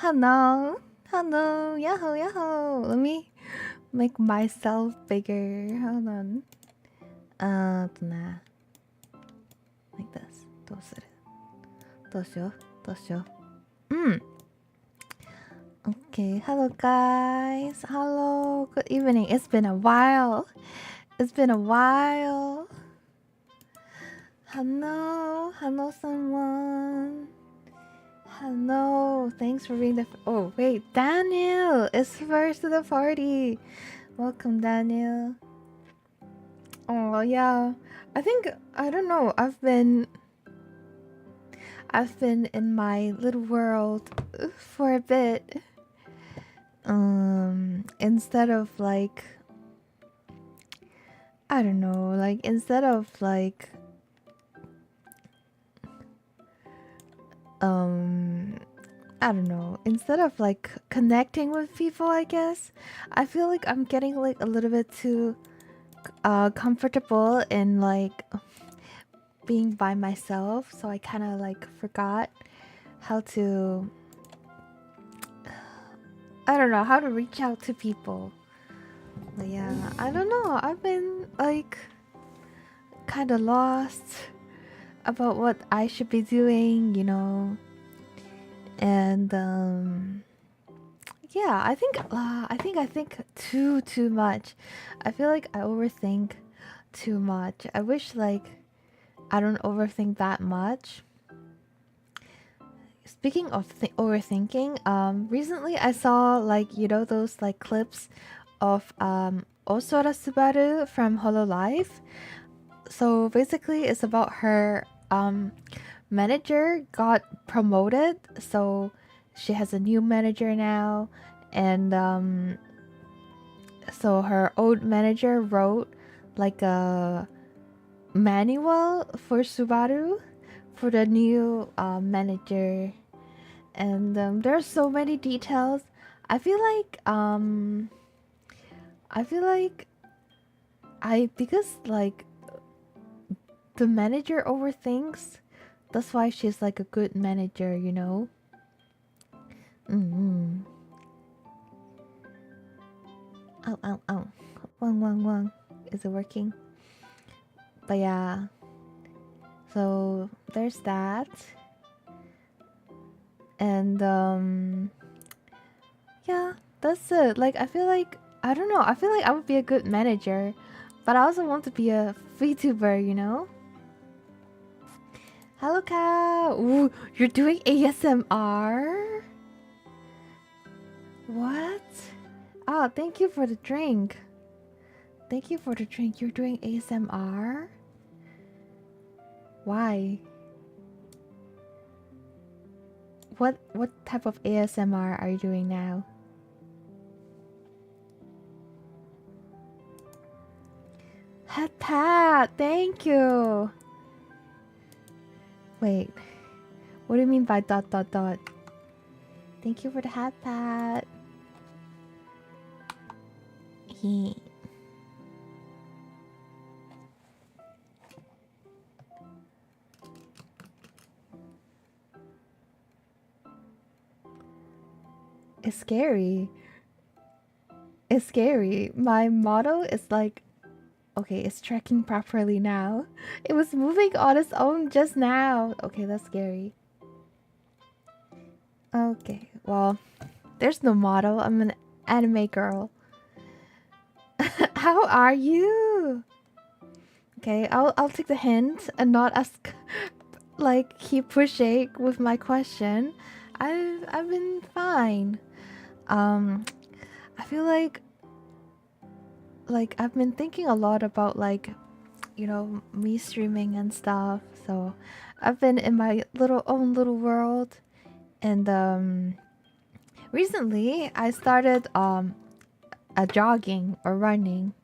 Hello. Hello. Yahoo, yahoo. Let me make myself bigger. Hold on. とね。Like this. どうする？どうしよう？どうしよう？Okay. Hello, guys. Hello. Good evening. It's been a while. It's been a while. Hello. Hello, someone. Hello. Thanks for being the. Oh, wait. Daniel is first to the party. Welcome, Daniel. Oh, yeah. I don't know. I've been in my little world for a bit. Instead of like, I don't know, like instead of like I don't know, instead of like connecting with people, I guess I feel like I'm getting like a little bit too comfortable in like being by myself, so I kind of like forgot how to, I don't know, how to reach out to people. But yeah, I don't know, I've been like kind of lost about what I should be doing, you know. And yeah, I think I think too much. I feel like I overthink too much. I wish like I don't overthink that much. Speaking of overthinking, recently I saw like, you know, those like clips of Osora Subaru from Hololive. So basically it's about her manager got promoted, so she has a new manager now, and so her old manager wrote like a manual for Subaru for the new manager, and there's so many details. I feel like because like the manager overthinks, that's why she's like a good manager, you know. Oh, oh, oh. Wang, wang, wang. Is it working? But yeah. So there's that. And yeah, that's it. Like I feel like, I don't know, I feel like I would be a good manager, but I also want to be a VTuber, you know? Hello, cow. Ooh, you're doing ASMR? What? Ah, thank you for the drink. Thank you for the drink. You're doing ASMR? Why? What type of ASMR are you doing now? Hat pat, thank you. Wait, what do you mean by dot dot dot? Thank you for the hat pat. It's scary. It's scary. My model is like, okay, it's tracking properly now. It was moving on its own just now. Okay, that's scary. Okay, well, there's no model. I'm an anime girl. How are you? Okay, I'll take the hint and not ask, like keep pushing with my question. I've been fine. I feel like I've been thinking a lot about like, you know, me streaming and stuff. So I've been in my own little world, and recently I started a jogging or running,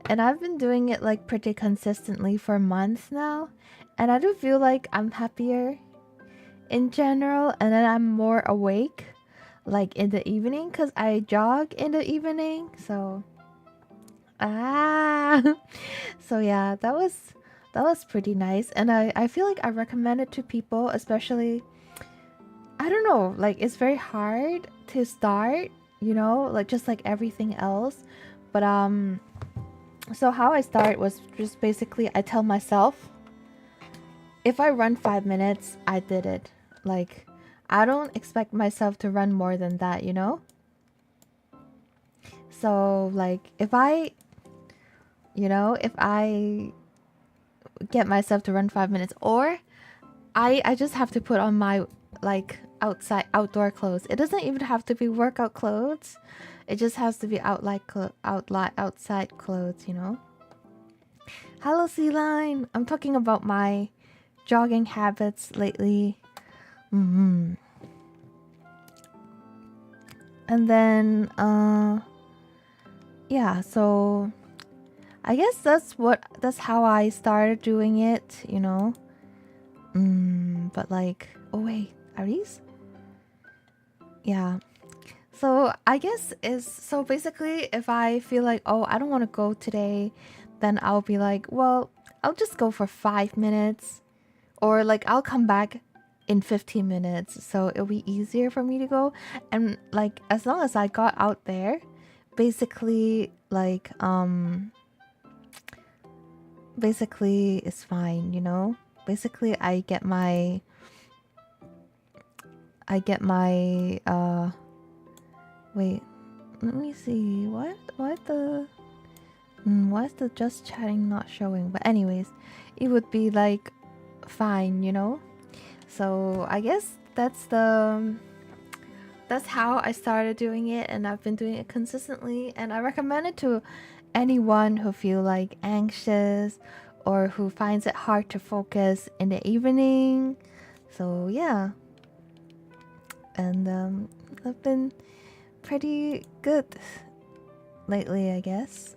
and I've been doing it like pretty consistently for months now, and I do feel like I'm happier in general, and then I'm more awake like in the evening because I jog in the evening. So so yeah, that was pretty nice, and I feel like I recommend it to people, especially I don't know, like it's very hard to start, you know, like just like everything else. But so how I start was just basically I tell myself if I run 5 minutes, I did it. Like I don't expect myself to run more than that, you know? So like if I, you know, if I get myself to run 5 minutes, or I just have to put on my like outdoor clothes. It doesn't even have to be workout clothes. It just has to be outside clothes, you know. Hello, Sea Line. I'm talking about my jogging habits lately. And then yeah, so I guess that's how I started doing it, you know. But like, oh wait, are these? Yeah. So I guess is so basically if I feel like, oh, I don't want to go today, then I'll be like, well, I'll just go for 5 minutes, or like I'll come back in 15 minutes, so it'll be easier for me to go. And like as long as I got out there, basically like basically it's fine, you know. Basically I get my wait, let me see. What the why is the just chatting not showing? But anyways, it would be like fine, you know. So I guess that's how I started doing it, and I've been doing it consistently, and I recommend it to anyone who feel like anxious or who finds it hard to focus in the evening. So yeah. And I've been pretty good lately, I guess.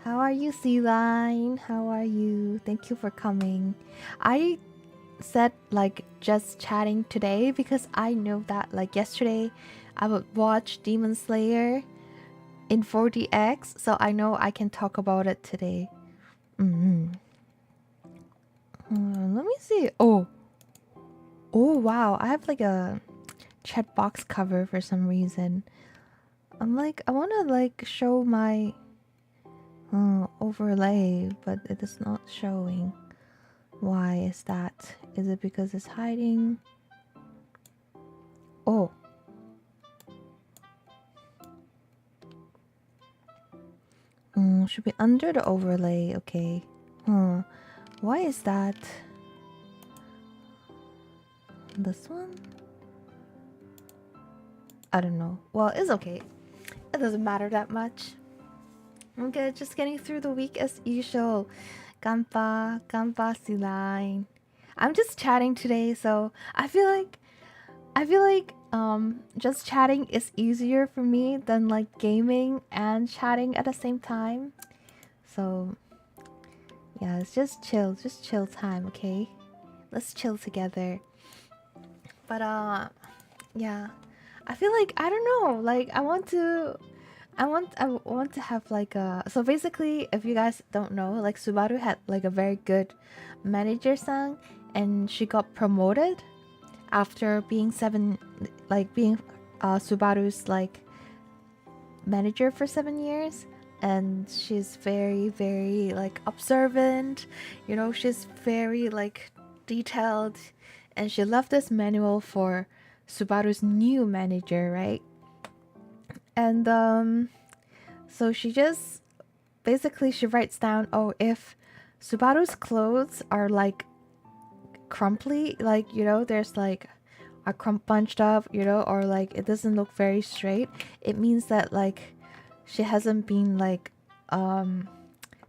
How are you, Sea Line? How are you? Thank you for coming. I said like just chatting today because I know that like yesterday I would watch Demon Slayer in 4DX, so I know I can talk about it today. Let me see. Oh wow, I have like a chat box cover for some reason. I'm like, I want to like show my overlay, but it is not showing. Why is that? Is it because it's hiding? Oh. Should be under the overlay. Okay. Why is that? This one? I don't know. Well, it's okay. It doesn't matter that much. I'm good. Just getting through the week as usual. Ganpa Sea Line. I'm just chatting today, so I feel like just chatting is easier for me than like gaming and chatting at the same time. So yeah, it's just chill time, okay? Let's chill together. But yeah. I feel like I don't know, like I want to have like a, so basically if you guys don't know, like Subaru had like a very good manager sang, and she got promoted after being Subaru's like manager for 7 years. And she's very like observant, you know, she's very like detailed, and she left this manual for Subaru's new manager, right? And so she just basically she writes down, oh, if Subaru's clothes are like crumply, like, you know, there's like a crump bunched up, you know, or like it doesn't look very straight, it means that like she hasn't been like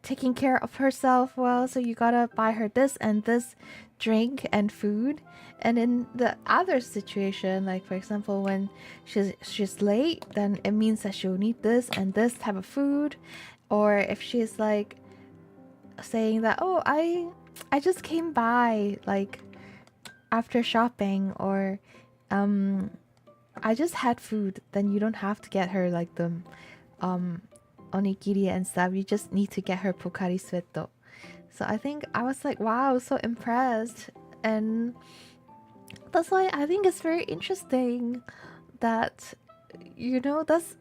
taking care of herself well, so you gotta buy her this and this drink and food. And in the other situation, like for example when she's late, then it means that she'll need this and this type of food. Or if she's like saying that, oh, I just came by like after shopping, or I just had food, then you don't have to get her like the onigiri and stuff. You just need to get her Pocari Sweato. So I think I was like, wow, so impressed. And That's why I think it's very interesting that, that's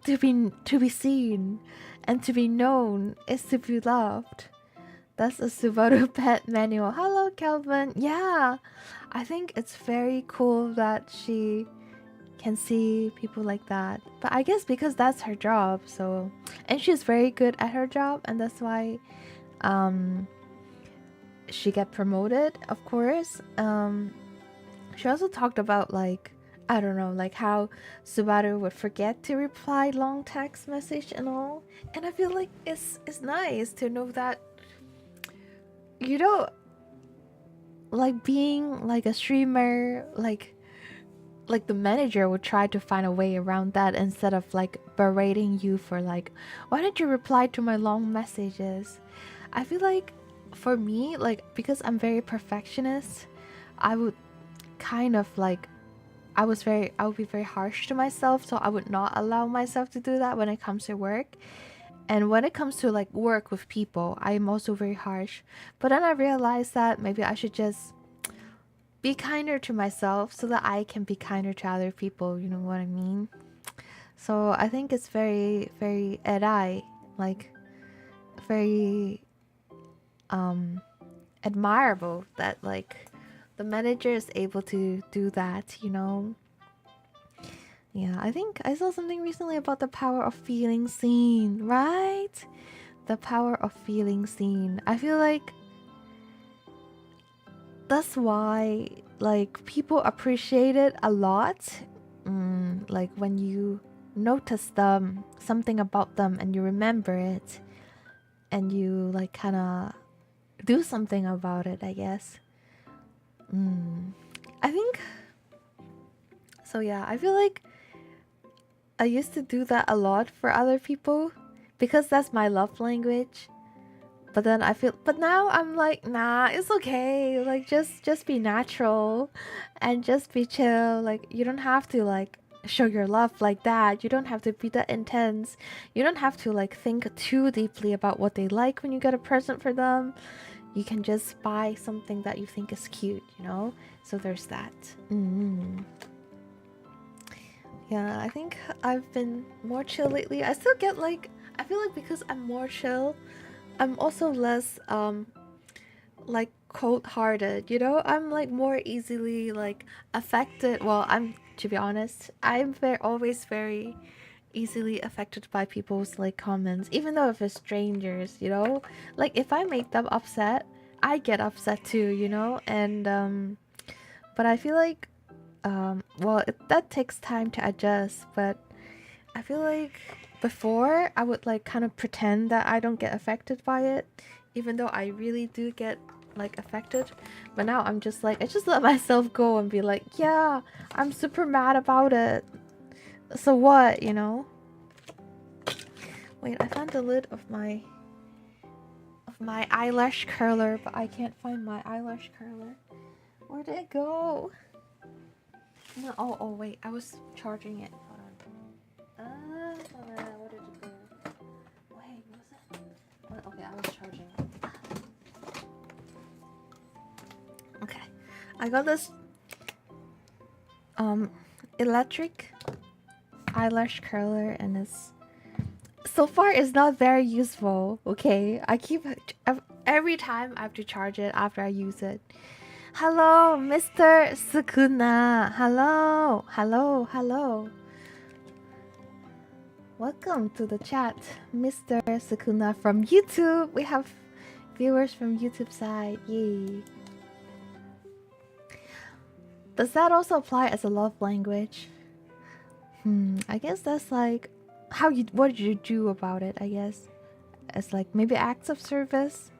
to be seen and to be known is to be loved. That's a Subaru pet manual. Hello, Kelvin. Yeah, I think it's very cool that she can see people like that. But I guess because that's her job, so, and she's very good at her job, and that's why um she get promoted, of course. She also talked about, like, I don't know, like how Subaru would forget to reply long text message and all. And I feel like it's nice to know that, you know, like being like a streamer, like the manager would try to find a way around that instead of like berating you for like, why didn't you reply to my long messages? I feel like for me, like, because I'm very perfectionist, I would kind of like, I would be very harsh to myself, so I would not allow myself to do that when it comes to work. And when it comes to like work with people, I'm also very harsh. But then I realized that maybe I should just be kinder to myself so that I can be kinder to other people, you know what I mean? So I think it's very, very erai, like very admirable that like the manager is able to do that, you know? Yeah, I think I saw something recently about the power of feeling seen, right? The power of feeling seen. I feel like that's why like people appreciate it a lot. Like when you notice them, something about them, and you remember it, and you like kind of do something about it, I guess. I think so. Yeah, I feel like I used to do that a lot for other people because that's my love language. But then I feel, but now I'm like, nah, it's okay. Like just be natural and just be chill. Like you don't have to like show your love like that. You don't have to be that intense. You don't have to like think too deeply about what they like when you get a present for them. You can just buy something that you think is cute, you know? So there's that. Yeah, I think I've been more chill lately. I still get like, I feel like because I'm more chill, I'm also less like cold-hearted, you know? I'm like more easily like affected. Well, I'm, to be honest, I'm always very easily affected by people's like comments, even though if it's strangers, you know? Like if I make them upset, I get upset too, you know? And but I feel like well, that takes time to adjust, but I feel like before I would like kind of pretend that I don't get affected by it, even though I really do get like affected. But now I'm just like, I just let myself go and be like, yeah, I'm super mad about it. So what, you know? Wait, I found the lid of my eyelash curler, but I can't find my eyelash curler. Where did it go? No, oh wait, I was charging it. Hold on. Where did it go? Wait, was it? What? Okay, I was charging it. Okay, I got this electric eyelash curler, and it's so far it's not very useful. Okay, I keep every time I have to charge it after I use it. Hello, Mr. Sukuna. Hello, hello, hello. Welcome to the chat, Mr. Sukuna from YouTube. We have viewers from YouTube side. Yay. Does that also apply as a love language? I guess that's like what did you do about it, I guess. As like maybe acts of service.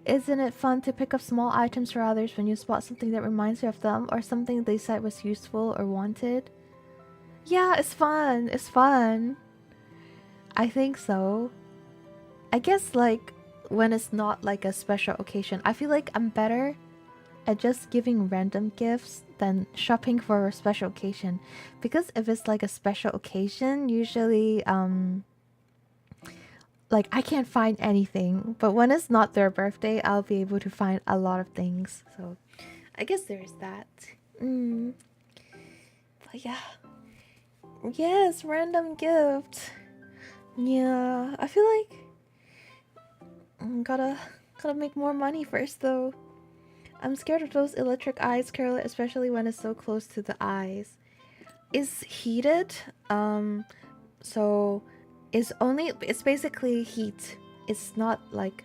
Isn't it fun to pick up small items for others when you spot something that reminds you of them or something they said was useful or wanted? Yeah, it's fun. It's fun. I think so. I guess like when it's not like a special occasion, I feel like I'm better at just giving random gifts than shopping for a special occasion. Because if it's like a special occasion, usually like I can't find anything. But when it's not their birthday, I'll be able to find a lot of things. So I guess there's that. But yeah. Yes, random gift. Yeah, I feel like gotta make more money first though. I'm scared of those electric eyes curler, especially when it's so close to the eyes. It's heated, so it's basically heat. It's not like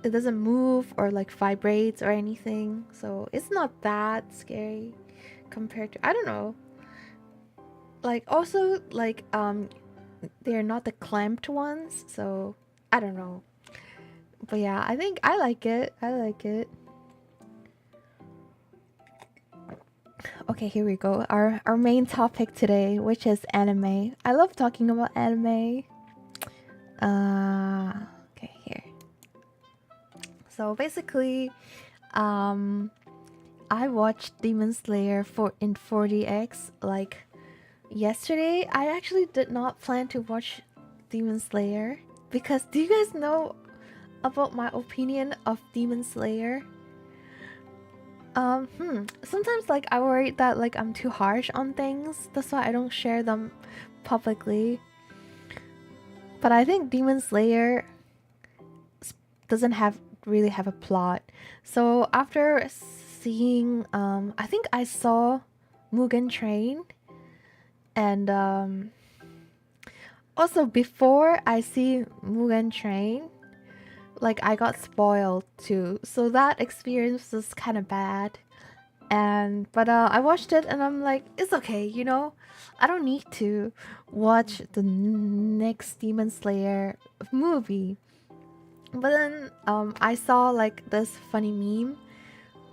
it doesn't move or like vibrates or anything, so it's not that scary compared to, I don't know. Like also like they're not the clamped ones, so I don't know. But yeah, I think I like it. I like it. Okay, here we go. Our main topic today, which is anime. I love talking about anime. Okay, here. So basically, I watched Demon Slayer in 4DX like yesterday. I actually did not plan to watch Demon Slayer because do you guys know about my opinion of Demon Slayer? Sometimes like I worry that like I'm too harsh on things. That's why I don't share them publicly. But I think Demon Slayer doesn't really have a plot. So after seeing I think I saw Mugen Train, and also before I see Mugen Train, like I got spoiled too. So that experience was kind of bad. But I watched it and I'm like, it's okay, you know. I don't need to watch the next Demon Slayer movie. But then I saw like this funny meme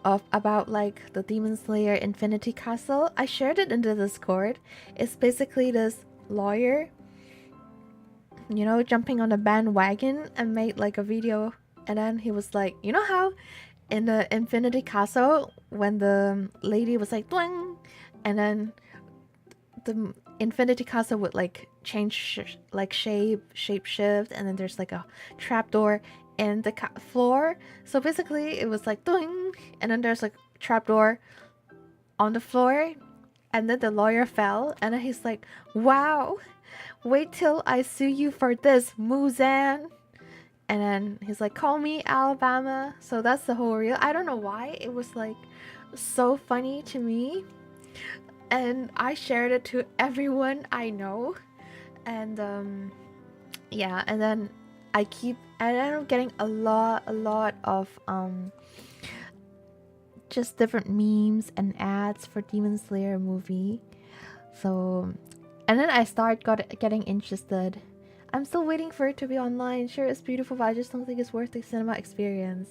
about like the Demon Slayer Infinity Castle. I shared it in the Discord. It's basically this lawyer, you know, jumping on a bandwagon and made like a video. And then he was like, you know how in the Infinity Castle when the lady was like bling, and then the Infinity Castle would like change like shape shift, and then there's like a trapdoor in the floor. So basically it was like doing, and then there's like trapdoor on the floor, and then the lawyer fell, and then he's like, wow, wait till I sue you for this, Muzan. And then he's like, call me Alabama. So that's the whole reel. I don't know why. It was like so funny to me. And I shared it to everyone I know. And yeah, and then I ended up getting a lot of just different memes and ads for Demon Slayer movie. So, and then I getting interested. I'm still waiting for it to be online. Sure, it's beautiful, but I just don't think it's worth the cinema experience.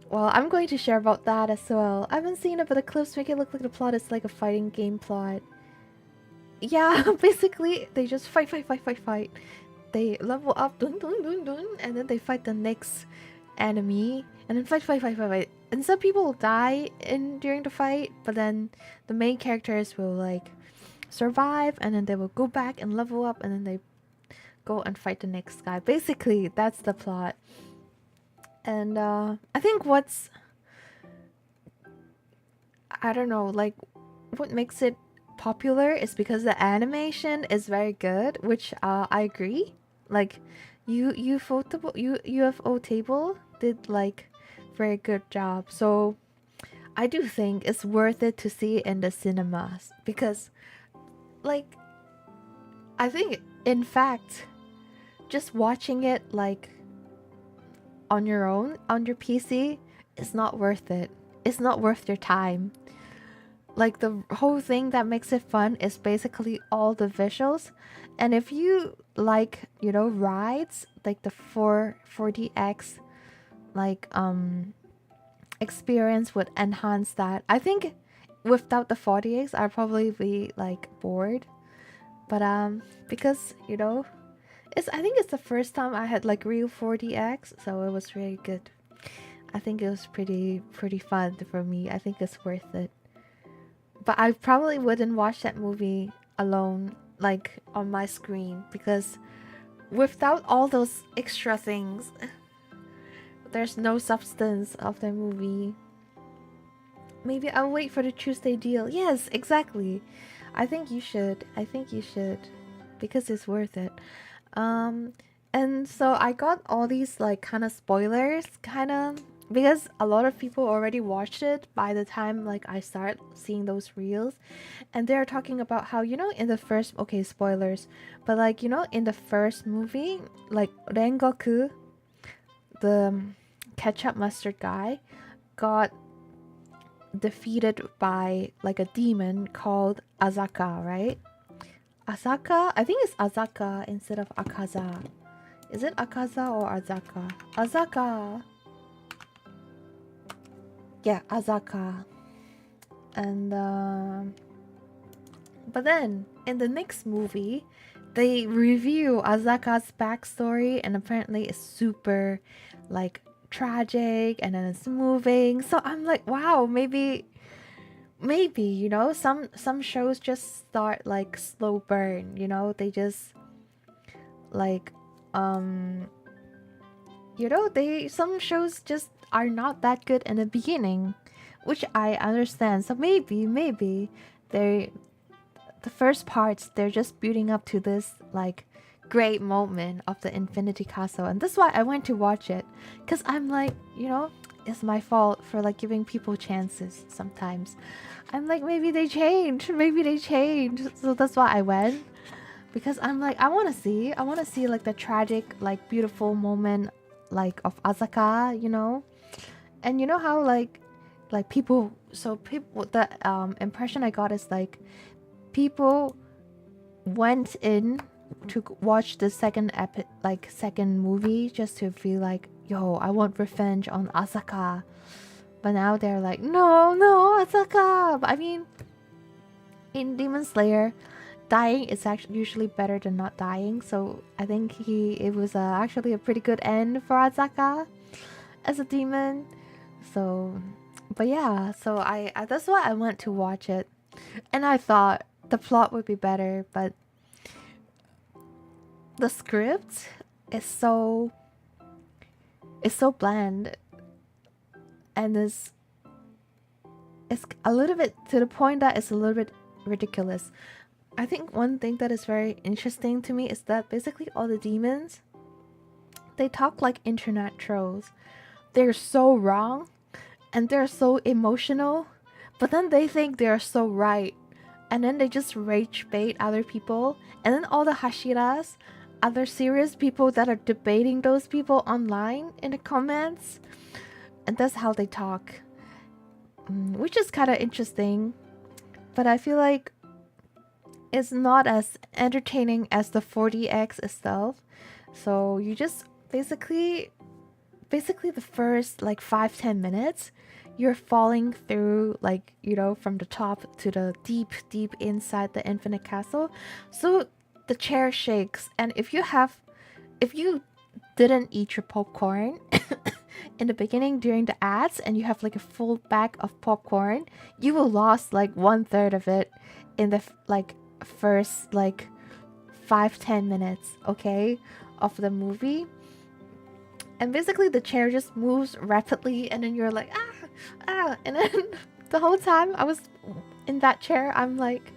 Well, I'm going to share about that as well. I haven't seen it, but the clips make it look like the plot is like a fighting game plot. Yeah, basically, they just fight. They level up, dun, dun, dun, dun, and then they fight the next enemy, and then fight. And some people will die during the fight, but then the main characters will like survive, and then they will go back and level up, and then they go and fight the next guy. Basically, that's the plot. And I think I don't know, like what makes it popular is because the animation is very good, which I agree. Like UFO Table did like very good job. So I do think it's worth it to see it in the cinemas because like I think in fact just watching it like on your own on your PC is not worth it. It's not worth your time. Like the whole thing that makes it fun is basically all the visuals. And if you like, you know, rides, like the 4DX like experience would enhance that. I think without the 4DX I'd probably be like bored. But because, you know, I think it's the first time I had like real 4DX, so it was really good. I think it was pretty fun for me. I think it's worth it. But I probably wouldn't watch that movie alone, like on my screen, because without all those extra things, there's no substance of the movie. maybe I'll wait for the Tuesday deal. Yes, exactly. I think you should. I think you should. Because it's worth it. Um, and so I got all these like kind of spoilers, kind of, because a lot of people already watched it by the time like I start seeing those reels, and they're talking about how, you know, in the first, okay, spoilers, but like, you know, in the first movie, like Rengoku, the ketchup mustard guy, got defeated by like a demon called Azaka, right? Azaka? I think it's Azaka instead of Akaza. Is it Akaza or Azaka? Azaka! Yeah, Azaka. And, but then, in the next movie, they review Azaka's backstory, and apparently it's super, like, tragic, and then it's moving. So I'm like, wow, maybe, you know, some shows just start like slow burn, you know, they just like, you know, some shows just are not that good in the beginning, which I understand. So maybe they, the first parts, they're just building up to this like great moment of the Infinity Castle, and that's why I went to watch it, because I'm like, you know, it's my fault for like giving people chances sometimes. I'm like, maybe they change, so that's why I went, because I'm like, I want to see like the tragic, like beautiful moment like of Azaka, you know. And you know how like people, so people, the impression I got is like people went in to watch the second second movie just to feel like, yo, I want revenge on Asaka. But now they're like, no, Asaka. But I mean, in Demon Slayer, dying is actually usually better than not dying. So I think it was actually a pretty good end for Asaka as a demon. So, but yeah, so I that's why I went to watch it, and I thought the plot would be better, but the script is so bland, and it's a little bit to the point that it's a little bit ridiculous. I think one thing that is very interesting to me is that basically all the demons, they talk like internet trolls. They're so wrong and they're so emotional, but then they think they're so right, and then they just rage bait other people, and then all the Hashiras, other serious people that are debating those people online in the comments, and that's how they talk, which is kind of interesting, but I feel like it's not as entertaining as the 40x itself. So you just basically the first like 5-10 minutes, you're falling through, like, you know, from the top to the deep inside the infinite castle. So the chair shakes, and if you didn't eat your popcorn in the beginning during the ads, and you have like a full bag of popcorn, you will lost like 1/3 of it in the like first like 5-10 minutes, okay, of the movie. And basically the chair just moves rapidly, and then you're like, and then the whole time I was in that chair, I'm like,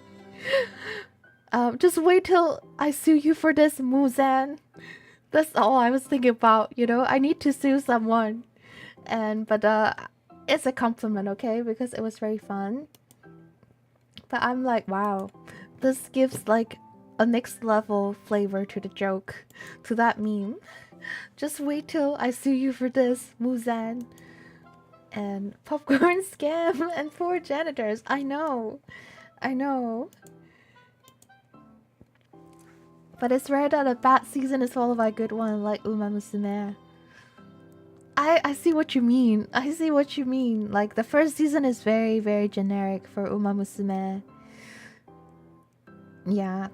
just wait till I sue you for this, Muzan. That's all I was thinking about, you know. I need to sue someone. But it's a compliment, okay, because it was very fun. But I'm like, wow, this gives like a next level flavor to the joke, to that meme. Just wait till I sue you for this, Muzan. And popcorn scam and poor janitors. I know. But it's rare that a bad season is followed by a good one, like Uma Musume. I see what you mean. Like, the first season is very, very generic for Uma Musume. Yeah.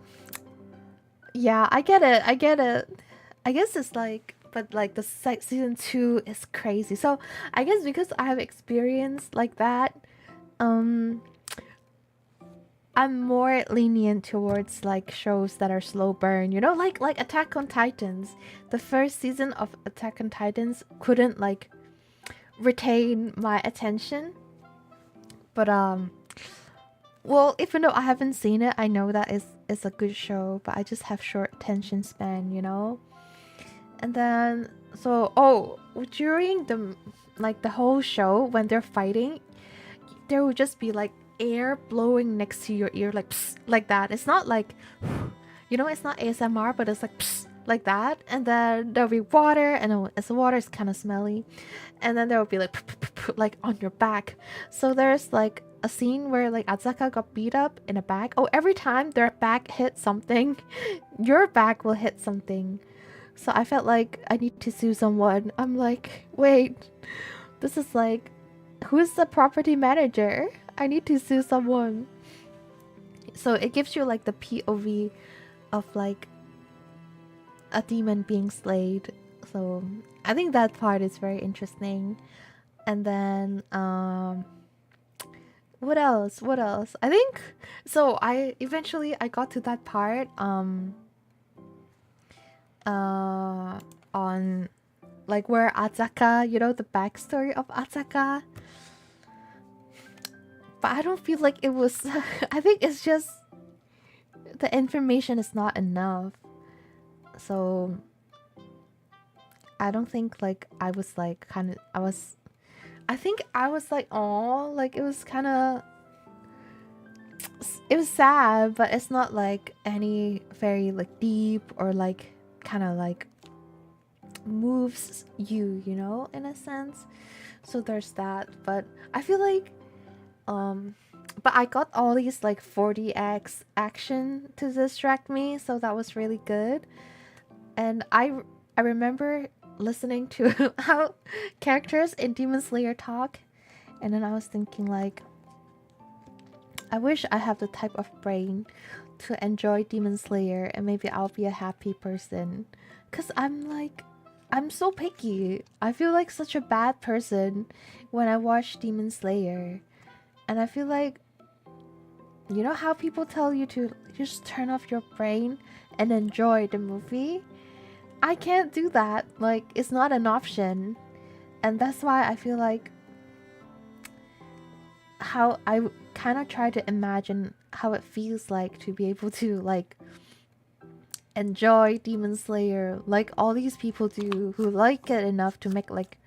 Yeah, I get it. I guess it's like, but like the season 2 is crazy. So I guess because I have experience like that, I'm more lenient towards like shows that are slow burn, you know, like Attack on Titans. The first season of Attack on Titans couldn't like retain my attention, But well, even though I haven't seen it, I know that it's a good show, but I just have short attention span, you know. And then so during the whole show when they're fighting, there will just be like air blowing next to your ear, like psst, like that. It's not like, you know, it's not ASMR, but it's like psst, like that. And then there'll be water, and as the water is kind of smelly, and then there will be like like on your back. So there's like a scene where like Azaka got beat up in a back. Oh, every time their back hits something, your back will hit something. So I felt like I need to sue someone. I'm like, wait, this is like, who's the property manager? I need to sue someone. So it gives you like the POV of like a demon being slayed. So I think that part is very interesting. And then what else? What else? I think so I eventually I got to that part on like where Azaka, you know, the backstory of Azaka. But I don't feel like it was I think it's just the information is not enough. So I don't think like I was like kind of I think I was like, oh, like it was kind of, it was sad, but it's not like any very like deep or like kind of like moves you, you know, in a sense. So there's that. But I feel like but I got all these like 40x action to distract me, so that was really good. And I remember listening to how characters in Demon Slayer talk, and then I was thinking like, I wish I have the type of brain to enjoy Demon Slayer, and maybe I'll be a happy person. Cause I'm so picky. I feel like such a bad person when I watch Demon Slayer. And I feel like, you know how people tell you to just turn off your brain and enjoy the movie? I can't do that. Like, it's not an option. And that's why I feel like how I kind of try to imagine how it feels like to be able to like enjoy Demon Slayer like all these people do who like it enough to make like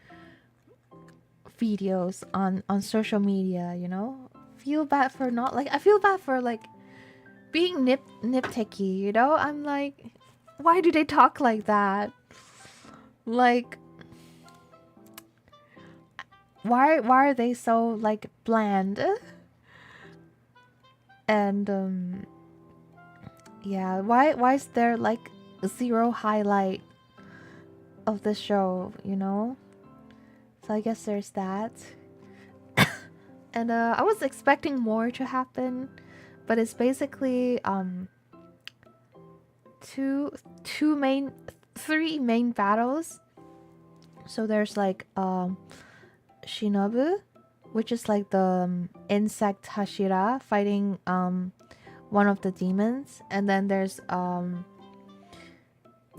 videos on social media, you know? Feel bad for not like, I feel bad for like being nitpicky, you know? I'm like, why do they talk like that? Like, why are they so like bland? And yeah, why is there like zero highlight of the show, you know? So I guess there's that. And I was expecting more to happen, but it's basically three main battles. So there's like Shinobu, which is like the insect Hashira fighting one of the demons, and then there's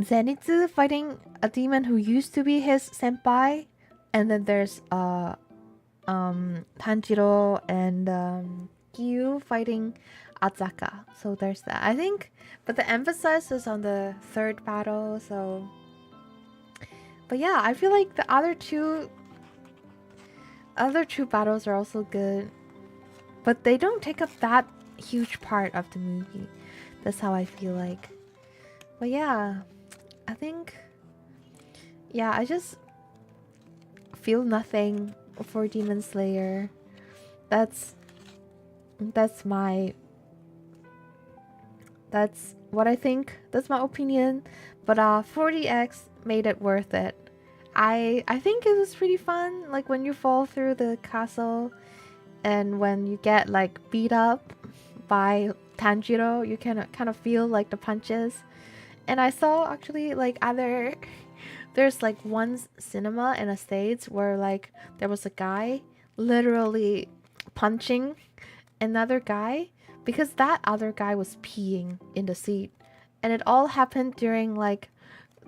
Zenitsu fighting a demon who used to be his senpai, and then there's Tanjiro and 𝐒𝐿 fighting Azaka. So there's that, I think, but the emphasis is on the third battle. So, but yeah, I feel like the other two battles are also good, but they don't take up that huge part of the movie. That's how I feel like. But yeah, I think, yeah, I just feel nothing for Demon Slayer. That's what I think. That's my opinion. But 40x made it worth it. I think it was pretty fun. Like when you fall through the castle, and when you get like beat up by Tanjiro, you can kind of feel like the punches. And I saw actually like other there's like one cinema in the States where like there was a guy literally punching another guy because that other guy was peeing in the seat. And it all happened during like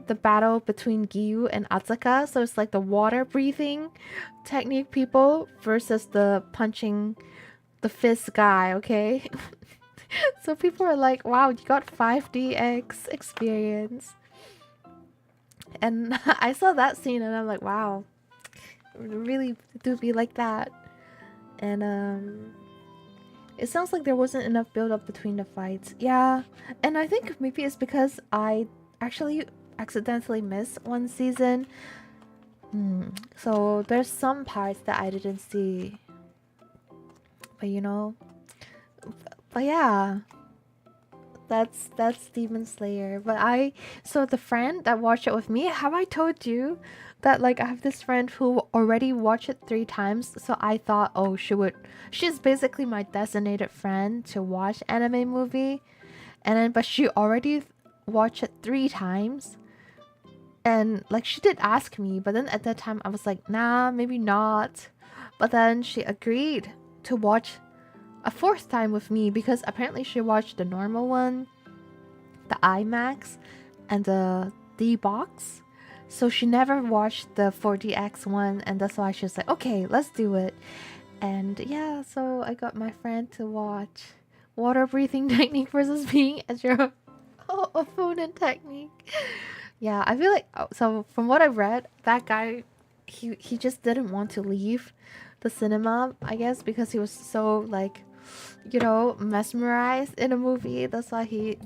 the battle between 𝐒𝐿 and Azaka. So it's like the water breathing technique people versus the punching the fist guy, okay? So people are like, wow, you got 5DX experience. And I saw that scene and I'm like, wow, really do be like that. And it sounds like there wasn't enough build up between the fights. Yeah, and I think maybe it's because I actually accidentally missed one season. So there's some parts that I didn't see. But you know, but yeah, that's Demon Slayer. But so the friend that watched it with me, have I told you that like I have this friend who already watched it 3 times? So I thought, oh, she's basically my designated friend to watch anime movie, and then but she already watched it 3 times. And like she did ask me, but then at that time I was like, nah, maybe not. But then she agreed to watch a 4th time with me because apparently she watched the normal one, the IMAX, and the D box. So she never watched the 4DX one, and that's why she was like, okay, let's do it. And yeah, so I got my friend to watch water breathing technique versus being as your opponent technique. Yeah, I feel like so from what I've read, that guy he just didn't want to leave the cinema, I guess, because he was so like, you know, mesmerized in a movie. That's why he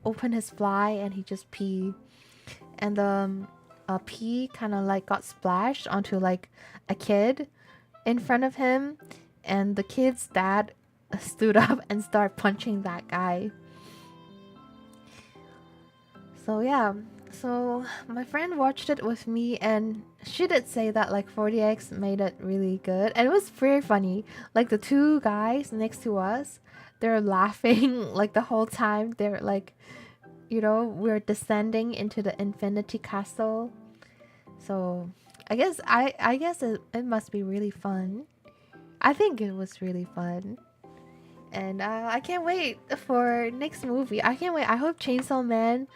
opened his fly and he just pee. And pee kind of like got splashed onto like a kid in front of him, and the kid's dad stood up and started punching that guy. So yeah, so my friend watched it with me and she did say that like 40X made it really good and it was very funny. Like the 2 guys next to us, they're laughing like the whole time. They're like, you know, we're descending into the infinity castle. So I guess it must be really fun. I think it was really fun. And I can't wait for next movie. I can't wait. I hope Chainsaw Man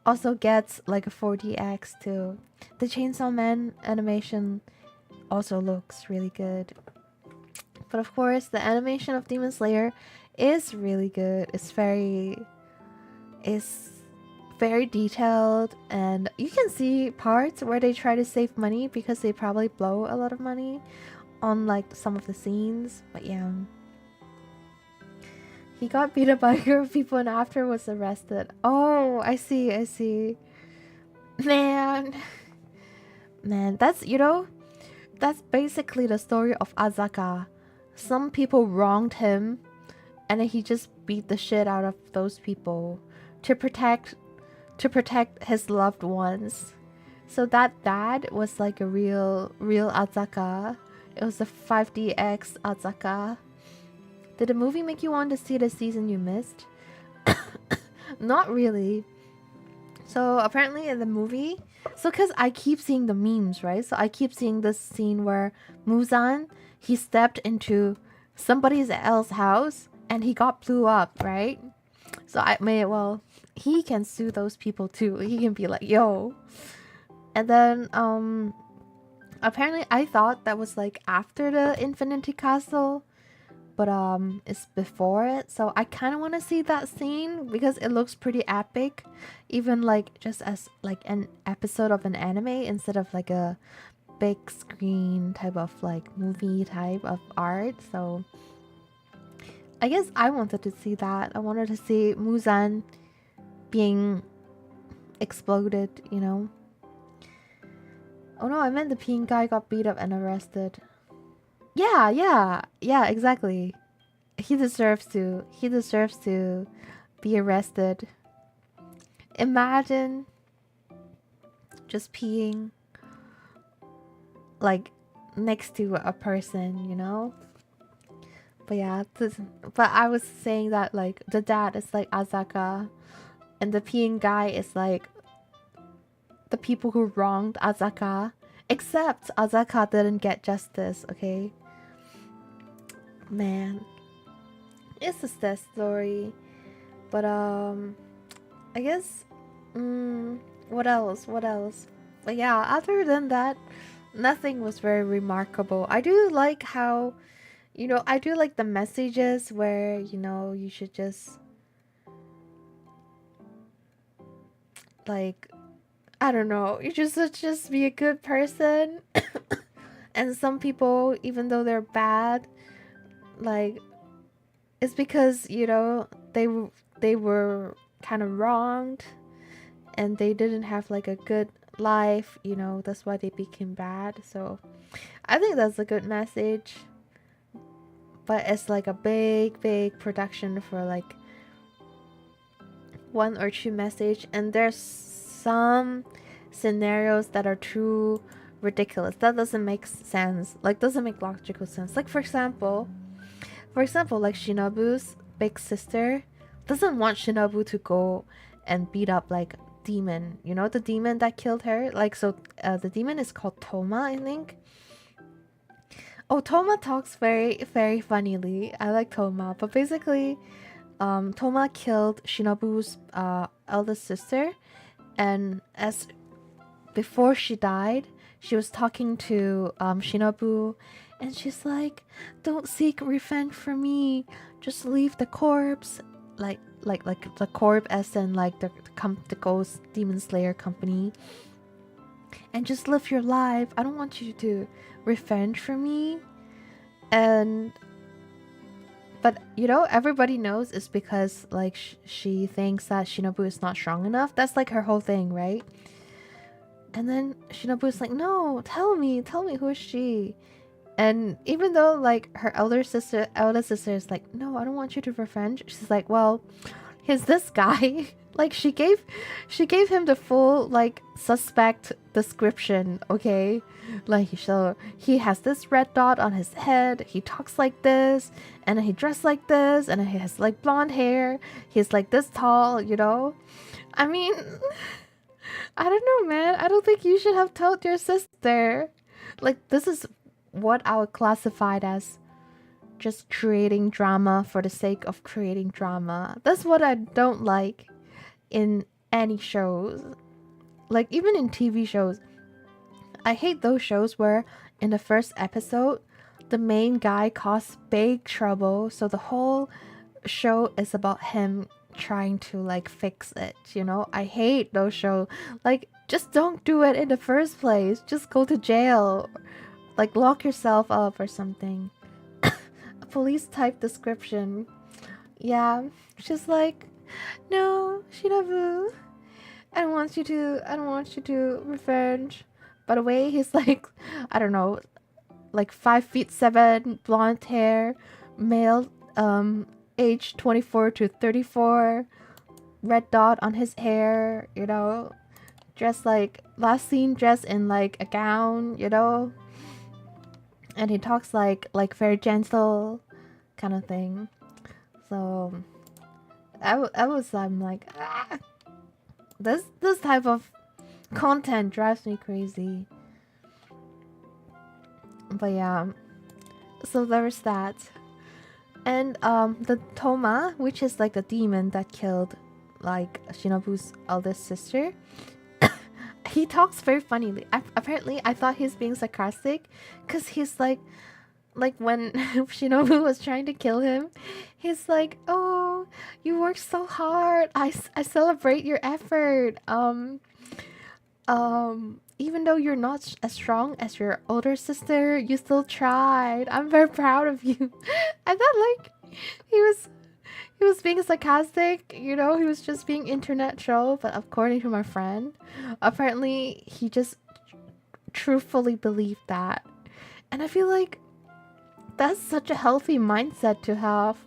also gets like a 4DX too. The Chainsaw Man animation also looks really good. But of course, the animation of Demon Slayer is really good. It's very detailed, and you can see parts where they try to save money because they probably blow a lot of money on like some of the scenes. But yeah. He got beat up by a group of people and after was arrested. Oh, I see, I see. Man. Man, that's, you know, that's basically the story of Azaka. Some people wronged him and then he just beat the shit out of those people to protect his loved ones. So that dad was like a real Azaka. It was a 5DX Azaka. Did the movie make you want to see the season you missed? Not really. So apparently in the movie, so cause I keep seeing the memes, right? So I keep seeing this scene where Muzan, he stepped into somebody else's house and he got blew up, right? So I may well he can sue those people too. He can be like, yo. And then apparently I thought that was like after the Infinity Castle, but it's before it, so I kind of want to see that scene because it looks pretty epic, even like just as like an episode of an anime instead of like a big screen type of like movie type of art. So I guess I wanted to see that. I wanted to see Muzan being exploded, you know. Oh no, I meant the pink guy got beat up and arrested. Yeah, exactly. He deserves to. He deserves to be arrested. Imagine just peeing like next to a person, you know? But yeah, but I was saying that like the dad is like Azaka and the peeing guy is like the people who wronged Azaka. Except Azaka didn't get justice, okay? Man. It's a sad story. But I guess what else? What else? But yeah, other than that, nothing was very remarkable. I do like how You know, I do like the messages where, you know, you should just like, I don't know, you just be a good person. And some people, even though they're bad, like it's because, you know, they were kind of wronged and they didn't have like a good life, you know, that's why they became bad. So I think that's a good message. But it's like a big production for like one or two message, and there's some scenarios that are too ridiculous. That doesn't make sense. Like doesn't make logical sense. Like for example, like Shinobu's big sister doesn't want Shinobu to go and beat up like demon. You know the demon that killed her. Like so, the demon is called Toma, I think. Oh, Toma talks very funnily. I like Toma, but basically, Toma killed Shinobu's eldest sister, and as before she died, she was talking to Shinobu, and she's like, "Don't seek revenge for me. Just leave the corpse, like the corpse, as in like the ghost demon slayer company, and just live your life. I don't want you to revenge for me." And but you know, everybody knows it's because like she thinks that Shinobu is not strong enough. That's like her whole thing, right? And then Shinobu's like, "No, tell me who is she?" And even though like her eldest sister is like, "No, I don't want you to revenge." She's like, "Well, he's this guy." Like she gave him the full like suspect description, okay? Like so he has this red dot on his head, he talks like this, and then he dressed like this, and then he has like blonde hair, he's like this tall, you know? I mean, I don't know, man. I don't think you should have told your sister. Like this is what I would classify as just creating drama for the sake of creating drama. That's what I don't like in any shows. Like even in TV shows, I hate those shows where in the first episode the main guy caused big trouble, so the whole show is about him trying to like fix it, you know? I hate those shows. Like just don't do it in the first place. Just go to jail. Like lock yourself up or something. A police type description. Yeah, she's like, "No, Shinobu, I don't want you to revenge." By the way, he's like, I don't know, like 5'7", blonde hair, male, age 24 to 34, red dot on his hair, you know, dressed like last scene dressed in like a gown, you know, and he talks like very gentle, kind of thing. So I'm like, ah, this type of content drives me crazy. But yeah, so there's that. And the Toma, which is like the demon that killed like Shinobu's eldest sister, he talks very funnily. Apparently, I thought he's being sarcastic, cause he's like when Shinobu was trying to kill him, he's like, "Oh, you worked so hard. I celebrate your effort. Even though you're not as strong as your older sister, you still tried. I'm very proud of you." I thought like he was being sarcastic, you know, he was just being internet troll, but according to my friend, apparently he just truthfully believed that. And I feel like that's such a healthy mindset to have.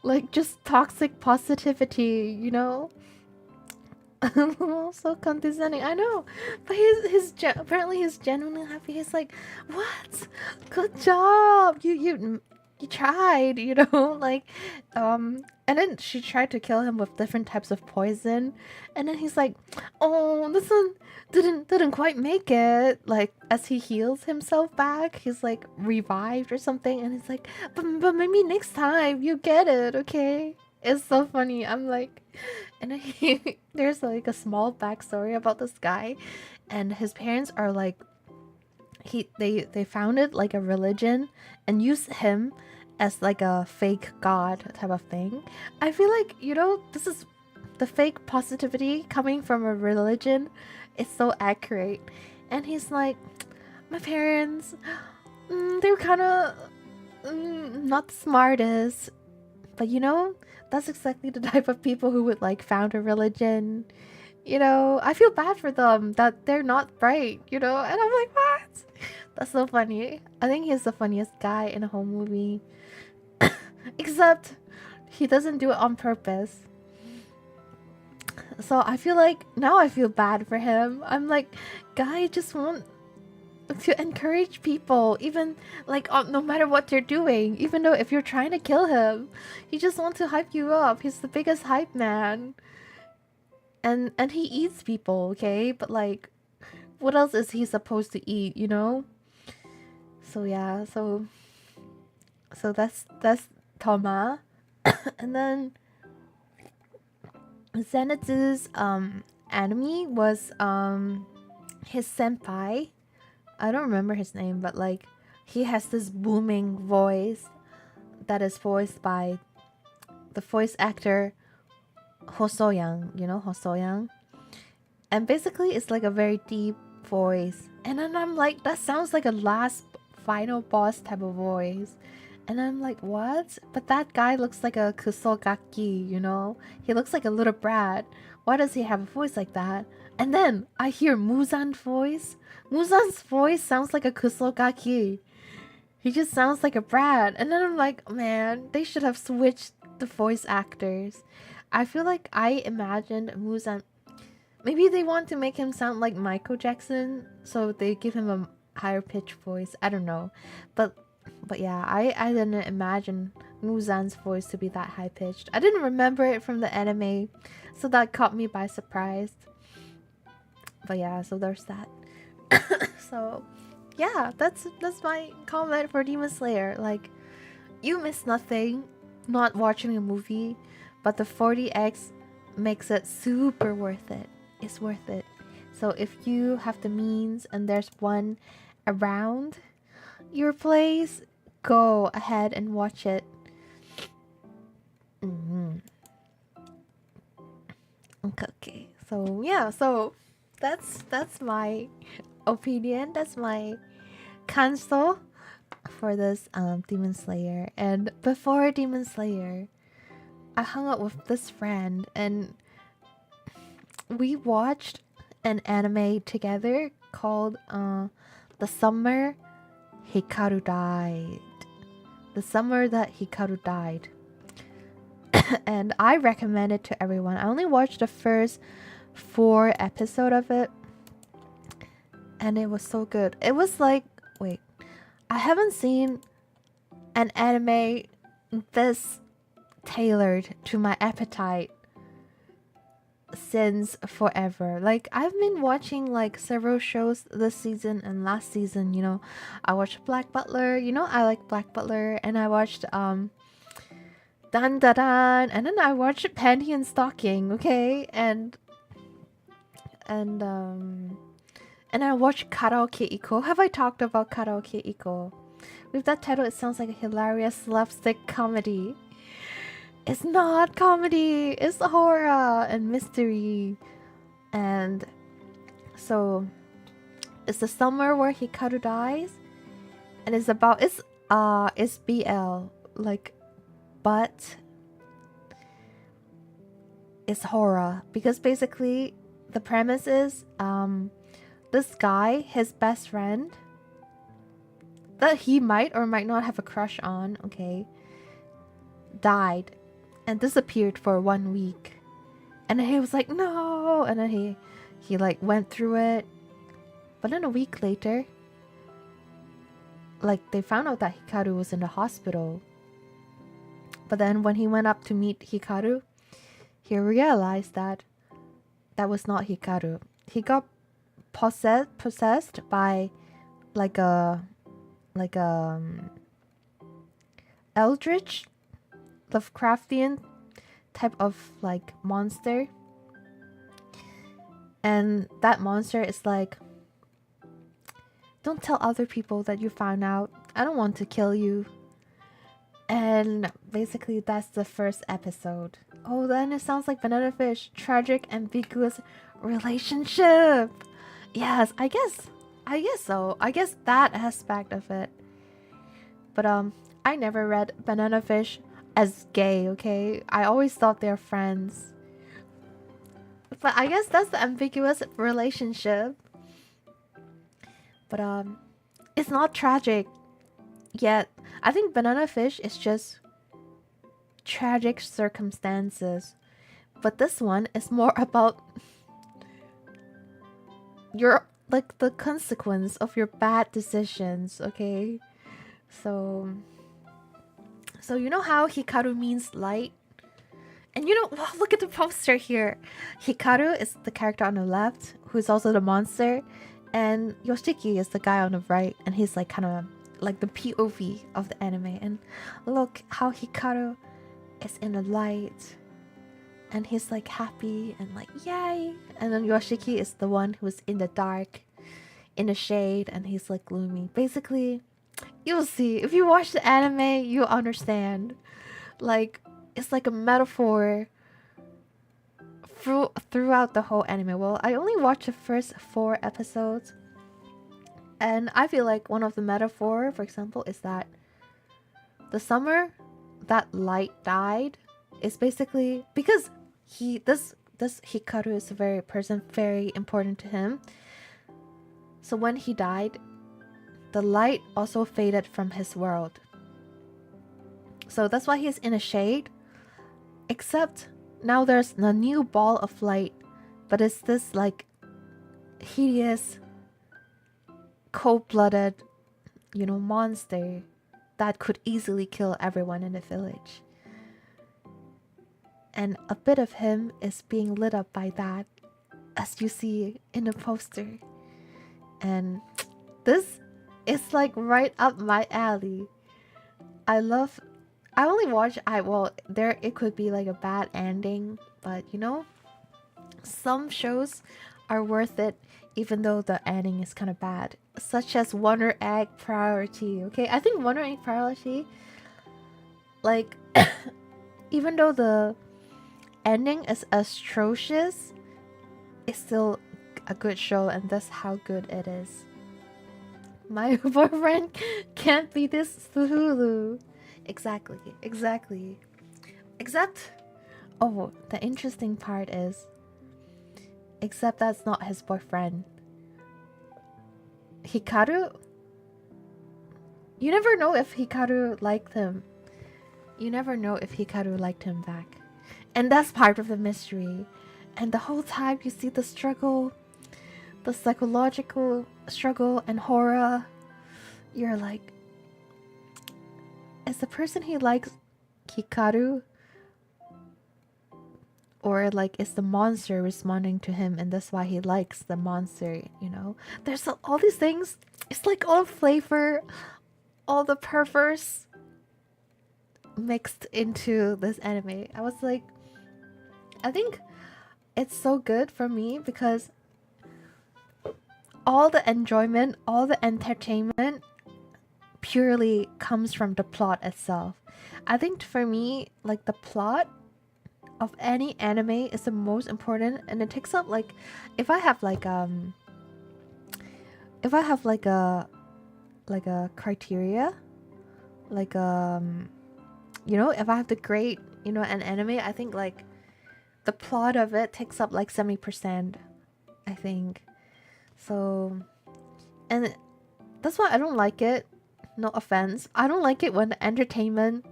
Like just toxic positivity, you know? So condescending, I know, but apparently he's genuinely happy. He's like, "What? Good job! You tried, you know." Like, and then she tried to kill him with different types of poison, and then he's like, "Oh, this one didn't quite make it." Like as he heals himself back, he's like revived or something, and he's like, but maybe next time you get it, okay?" It's so funny. I'm like, and then there's like a small backstory about this guy, and his parents are like, they founded like a religion and used him as like a fake god type of thing. I feel like, you know, this is the fake positivity coming from a religion. It's so accurate. And he's like, my parents, they're kind of not the smartest, but you know, that's exactly the type of people who would like found a religion. You know, I feel bad for them that they're not bright, you know, and I'm like, what? That's so funny. I think he's the funniest guy in the whole movie. Except he doesn't do it on purpose. So I feel like now I feel bad for him. I'm like, guy, just want to encourage people, even like no matter what you're doing, even though if you're trying to kill him, he just wants to hype you up. He's the biggest hype man. And he eats people, okay? But like, what else is he supposed to eat, you know? So yeah, so that's Toma. And then Zenitsu's enemy was his senpai. I don't remember his name, but like he has this booming voice that is voiced by the voice actor 𝐒𝐡𝐚𝐭, you know, 𝐒𝐡𝐚𝐭. And basically it's like a very deep voice. And then I'm like, that sounds like a last final boss type of voice. And I'm like, what? But that guy looks like a kusogaki, you know? He looks like a little brat. Why does he have a voice like that? And then I hear Muzan's voice. Muzan's voice sounds like a kusogaki. He just sounds like a brat. And then I'm like, man, they should have switched the voice actors. I feel like I imagined Muzan. Maybe they want to make him sound like Michael Jackson, so they give him a higher pitched voice. I don't know. But yeah, I didn't imagine Muzan's voice to be that high pitched. I didn't remember it from the anime, so that caught me by surprise. But yeah, so there's that. So yeah, that's my comment for Demon Slayer. Like, you miss nothing not watching a movie, but the 40x makes it super worth it. It's worth it. So if you have the means and there's one around your place, go ahead and watch it. Okay. So yeah, so that's my opinion. That's my kanso for this Demon Slayer. And before Demon Slayer, I hung out with this friend and we watched an anime together called The Summer Hikaru Died. The Summer That Hikaru Died. And I recommend it to everyone. I only watched the first 4 episodes of it, and it was so good. It was like, wait, I haven't seen an anime this tailored to my appetite since forever. Like, I've been watching like several shows this season and last season, you know. I watched Black Butler, you know, I like Black Butler, and I watched Dan Da Dan, and then I watched Panty and Stocking, okay? And I watched Karaoke Iko. Have I talked about Karaoke Iko? With that title, it sounds like a hilarious slapstick comedy. It's not comedy. It's horror and mystery. And so it's the summer where Hikaru dies, and it's about it's BL, like, but it's horror because basically the premise is this guy, his best friend that he might or might not have a crush on, okay, died and disappeared for 1 week. And then he was like, no, and then he like went through it. But then a week later, like, they found out that Hikaru was in the hospital. But then when he went up to meet Hikaru, he realized that that was not Hikaru. He got possessed by like a eldritch Lovecraftian type of like monster. And that monster is like, don't tell other people that you found out. I don't want to kill you. And basically that's the first episode. Oh, then it sounds like Banana Fish. Tragic, ambiguous relationship. Yes, I guess so. I guess that aspect of it. But I never read Banana Fish as gay, okay? I always thought they're friends. But I guess that's the ambiguous relationship. But it's not tragic yet. I think Banana Fish is just tragic circumstances. But this one is more about your like the consequence of your bad decisions, okay? So you know how Hikaru means light? And you know, wow, look at the poster here. Hikaru is the character on the left, who's also the monster, and Yoshiki is the guy on the right, and he's like kind of like the POV of the anime. And look how Hikaru is in the light, and he's like happy and like yay. And then Yoshiki is the one who's in the dark, in the shade, and he's like gloomy. Basically, you'll see if you watch the anime, you'll understand. Like it's like a metaphor throughout the whole anime. Well, I only watched the first 4 episodes, and I feel like one of the metaphor, for example, is that the summer that light died is basically because this Hikaru is a very important to him. So when he died, the light also faded from his world. So that's why he's in a shade. Except now there's a new ball of light, but it's this like hideous, cold-blooded, you know, monster that could easily kill everyone in the village. And a bit of him is being lit up by that, as you see in the poster. And this is like right up my alley. I only watch there it could be like a bad ending, but you know, some shows are worth it even though the ending is kind of bad, such as Wonder Egg Priority. Okay, I think Wonder Egg Priority, like even though the ending is atrocious, it's still a good show, and that's how good it is. My boyfriend can't be this Hulu. Exactly. Except, oh, the interesting part is, except that's not his boyfriend. Hikaru, you never know if Hikaru liked him. You never know if Hikaru liked him back. And that's part of the mystery. And the whole time you see the struggle, the psychological struggle and horror. You're like, is the person he likes Hikaru? Or like is the monster responding to him and that's why he likes the monster, you know? There's all these things. It's like all flavor, all the perverse mixed into this anime. I was like, I think it's so good for me because all the enjoyment, all the entertainment purely comes from the plot itself. I think for me, like the plot of any anime is the most important, and it takes up like if I have like a criteria, like you know, if I have to grade, you know, an anime, I think like the plot of it takes up like 70%, I think. So, and that's why I don't like it. No offense, I don't like it when the entertainment,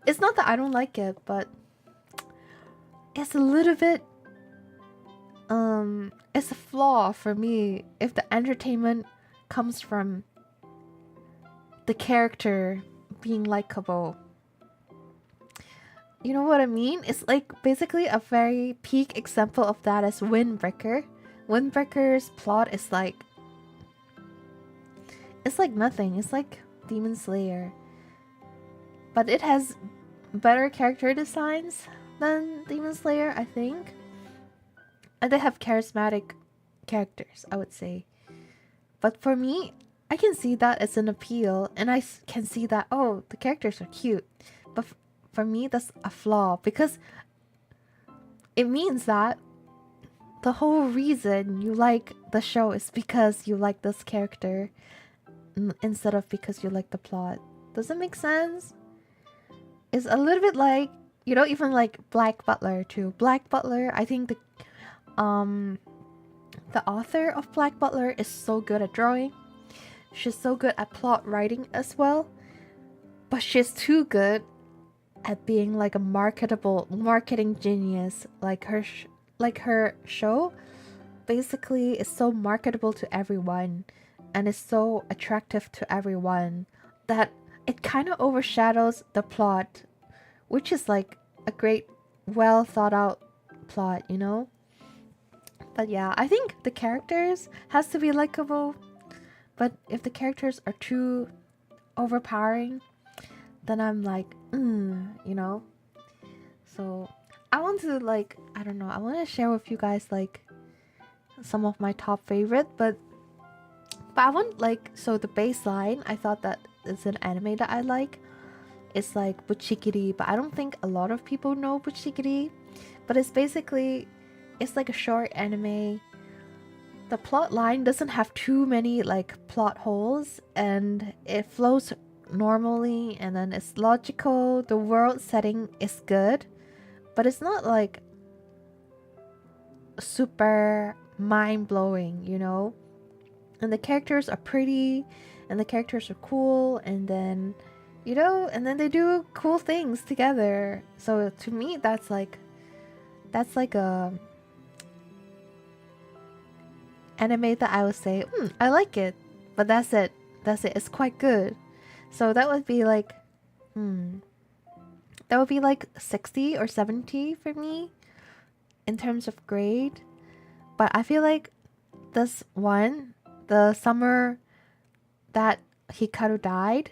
it's not that I don't like it, but it's a little bit it's a flaw for me if the entertainment comes from the character being likable. You know what I mean? It's like basically a very peak example of that is Windbreaker. Windbreaker's plot is like, it's like nothing. It's like Demon Slayer, but it has better character designs than Demon Slayer, I think. And they have charismatic characters, I would say. But for me, I can see that as an appeal, and I can see that, oh, the characters are cute. but for me that's a flaw, because it means that the whole reason you like the show is because you like this character instead of because you like the plot. Does it make sense? It's a little bit like, you know, even like Black Butler too. Black Butler, I think the author of Black Butler is so good at drawing. She's so good at plot writing as well. But she's too good at being like a marketing genius. Like her show basically is so marketable to everyone and is so attractive to everyone that it kind of overshadows the plot, which is like a great, well thought out plot, you know? But yeah, I think the characters has to be likable. But if the characters are too overpowering, then I'm like, you know? So I want to like, I don't know, I want to share with you guys like some of my top favorite, but I want like, so the baseline, I thought that it's an anime that I like. It's like Buchikiri, but I don't think a lot of people know Buchikiri. But it's basically, it's like a short anime. The plot line doesn't have too many like plot holes, and it flows normally, and then it's logical. The world setting is good, but it's not like super mind-blowing, you know? And the characters are pretty, and the characters are cool, and then, you know, and then they do cool things together. So to me, that's like a anime that I would say, I like it, but that's it. It's quite good. So that would be like, that would be like 60 or 70 for me in terms of grade. But I feel like this one, the summer that Hikaru died,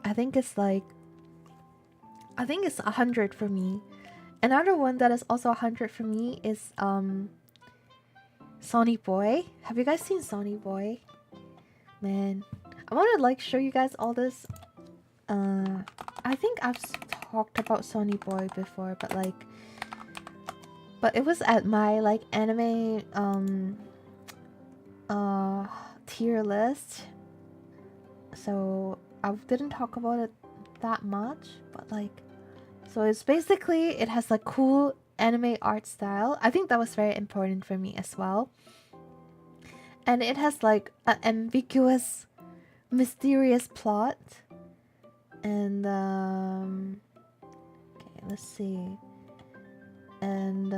I think it's 100 for me. Another one that is also 100 for me is Sonny Boy. Have you guys seen Sonny Boy? Man, I want to like show you guys all this. I think I've talked about Sonny Boy before, but it was at my like anime tier list, so I didn't talk about it that much. But like, so it's basically, it has like cool anime art style. I think that was very important for me as well. And it has like an ambiguous, mysterious plot. And okay, let's see. And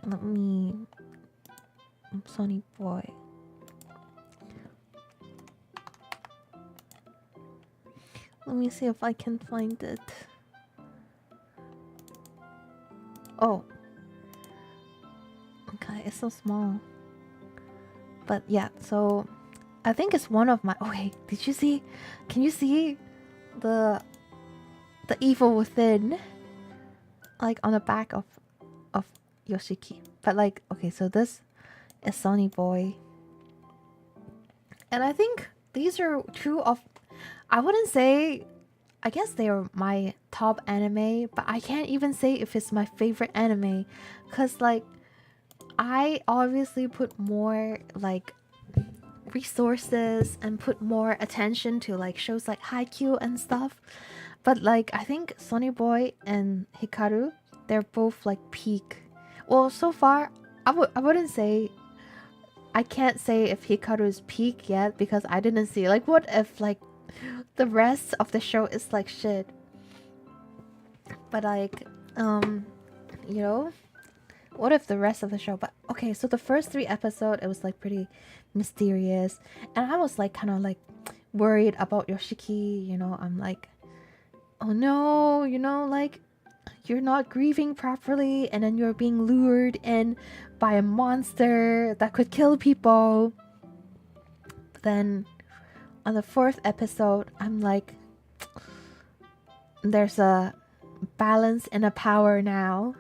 let me, Sonny Boy. Let me see if I can find it. Oh. Okay, it's so small. But yeah, so I think it's one of my... Oh wait, did you see? Can you see the evil within? Like on the back of Yoshiki. But like, okay, so this is Sonny Boy. And I think these are two of... I wouldn't say... I guess they are my top anime, but I can't even say if it's my favorite anime. Because like, I obviously put more like resources and put more attention to like shows like Haikyuu and stuff. But like, I think Sonny Boy and Hikaru, they're both like peak. Well, so far, I wouldn't say... I can't say if Hikaru is peak yet because I didn't see. Like, what if like the rest of the show is like shit? But like, you know, what if the rest of the show... But okay, so the first 3 episodes, it was like pretty mysterious, and I was like kind of like worried about Yoshiki, you know. I'm like, oh no, you know, like you're not grieving properly, and then you're being lured in by a monster that could kill people. But then on the 4th episode, I'm like, there's a balance and a power now,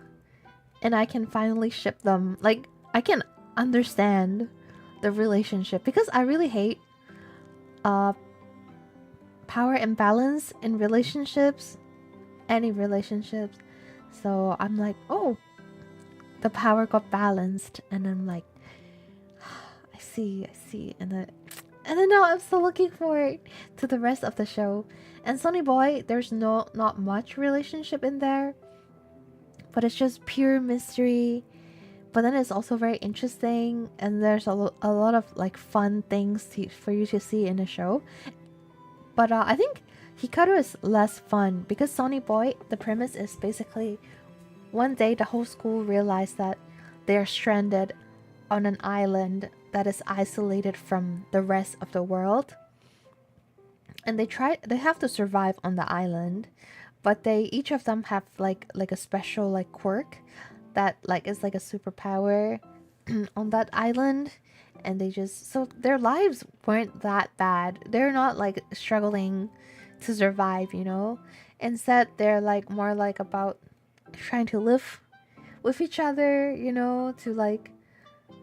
and I can finally ship them. Like, I can understand the relationship, because I really hate power imbalance in relationships, any relationships. So I'm like, oh, the power got balanced, and I'm like, I see, and then now I'm still looking forward to the rest of the show. And Sonny Boy, there's not much relationship in there, but it's just pure mystery. But then it's also very interesting, and there's a lot of like fun things for you to see in the show. But I think Hikaru is less fun because Sonny Boy, the premise is basically one day the whole school realized that they're stranded on an island that is isolated from the rest of the world, and they have to survive on the island, but they each of them have like a special like quirk that like is like a superpower on that island. And they just, so their lives weren't that bad, they're not like struggling to survive, you know. Instead they're like more like about trying to live with each other, you know, to like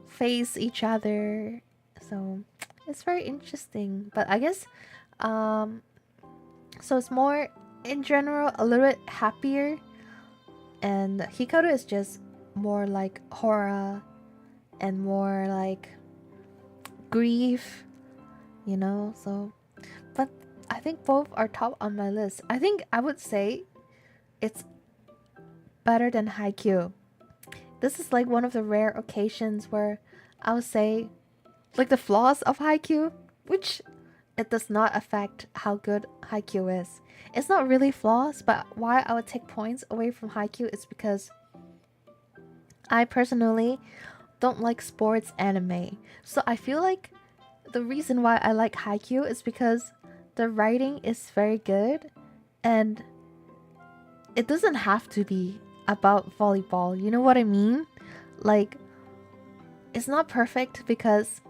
face each other. So it's very interesting. But I guess so it's more in general a little bit happier, and Hikaru is just more like horror and more like grief, you know. So but I think both are top on my list. I think I would say it's better than Haikyuu. This is like one of the rare occasions where I would say like the flaws of Haikyuu, which it does not affect how good Haikyuu is. It's not really flaws, but why I would take points away from Haikyuu is because I personally don't like sports anime. So I feel like the reason why I like Haikyuu is because the writing is very good, and it doesn't have to be about volleyball. You know what I mean? Like, it's not perfect because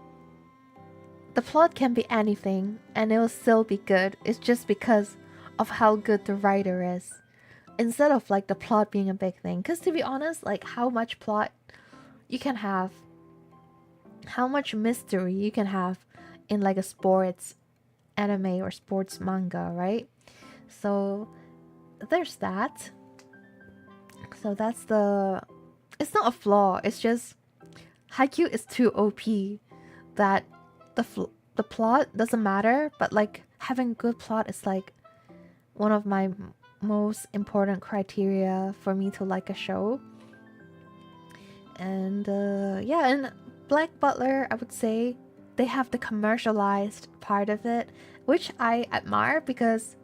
the plot can be anything and it will still be good. It's just because of how good the writer is, instead of like the plot being a big thing. Because to be honest, like how much plot you can have, how much mystery you can have in like a sports anime or sports manga, right? So there's that. So that's the, it's not a flaw, it's just Haikyuu is too OP that the plot doesn't matter, but like having good plot is like one of my most important criteria for me to like a show. And yeah, and Black Butler, I would say they have the commercialized part of it, which I admire because,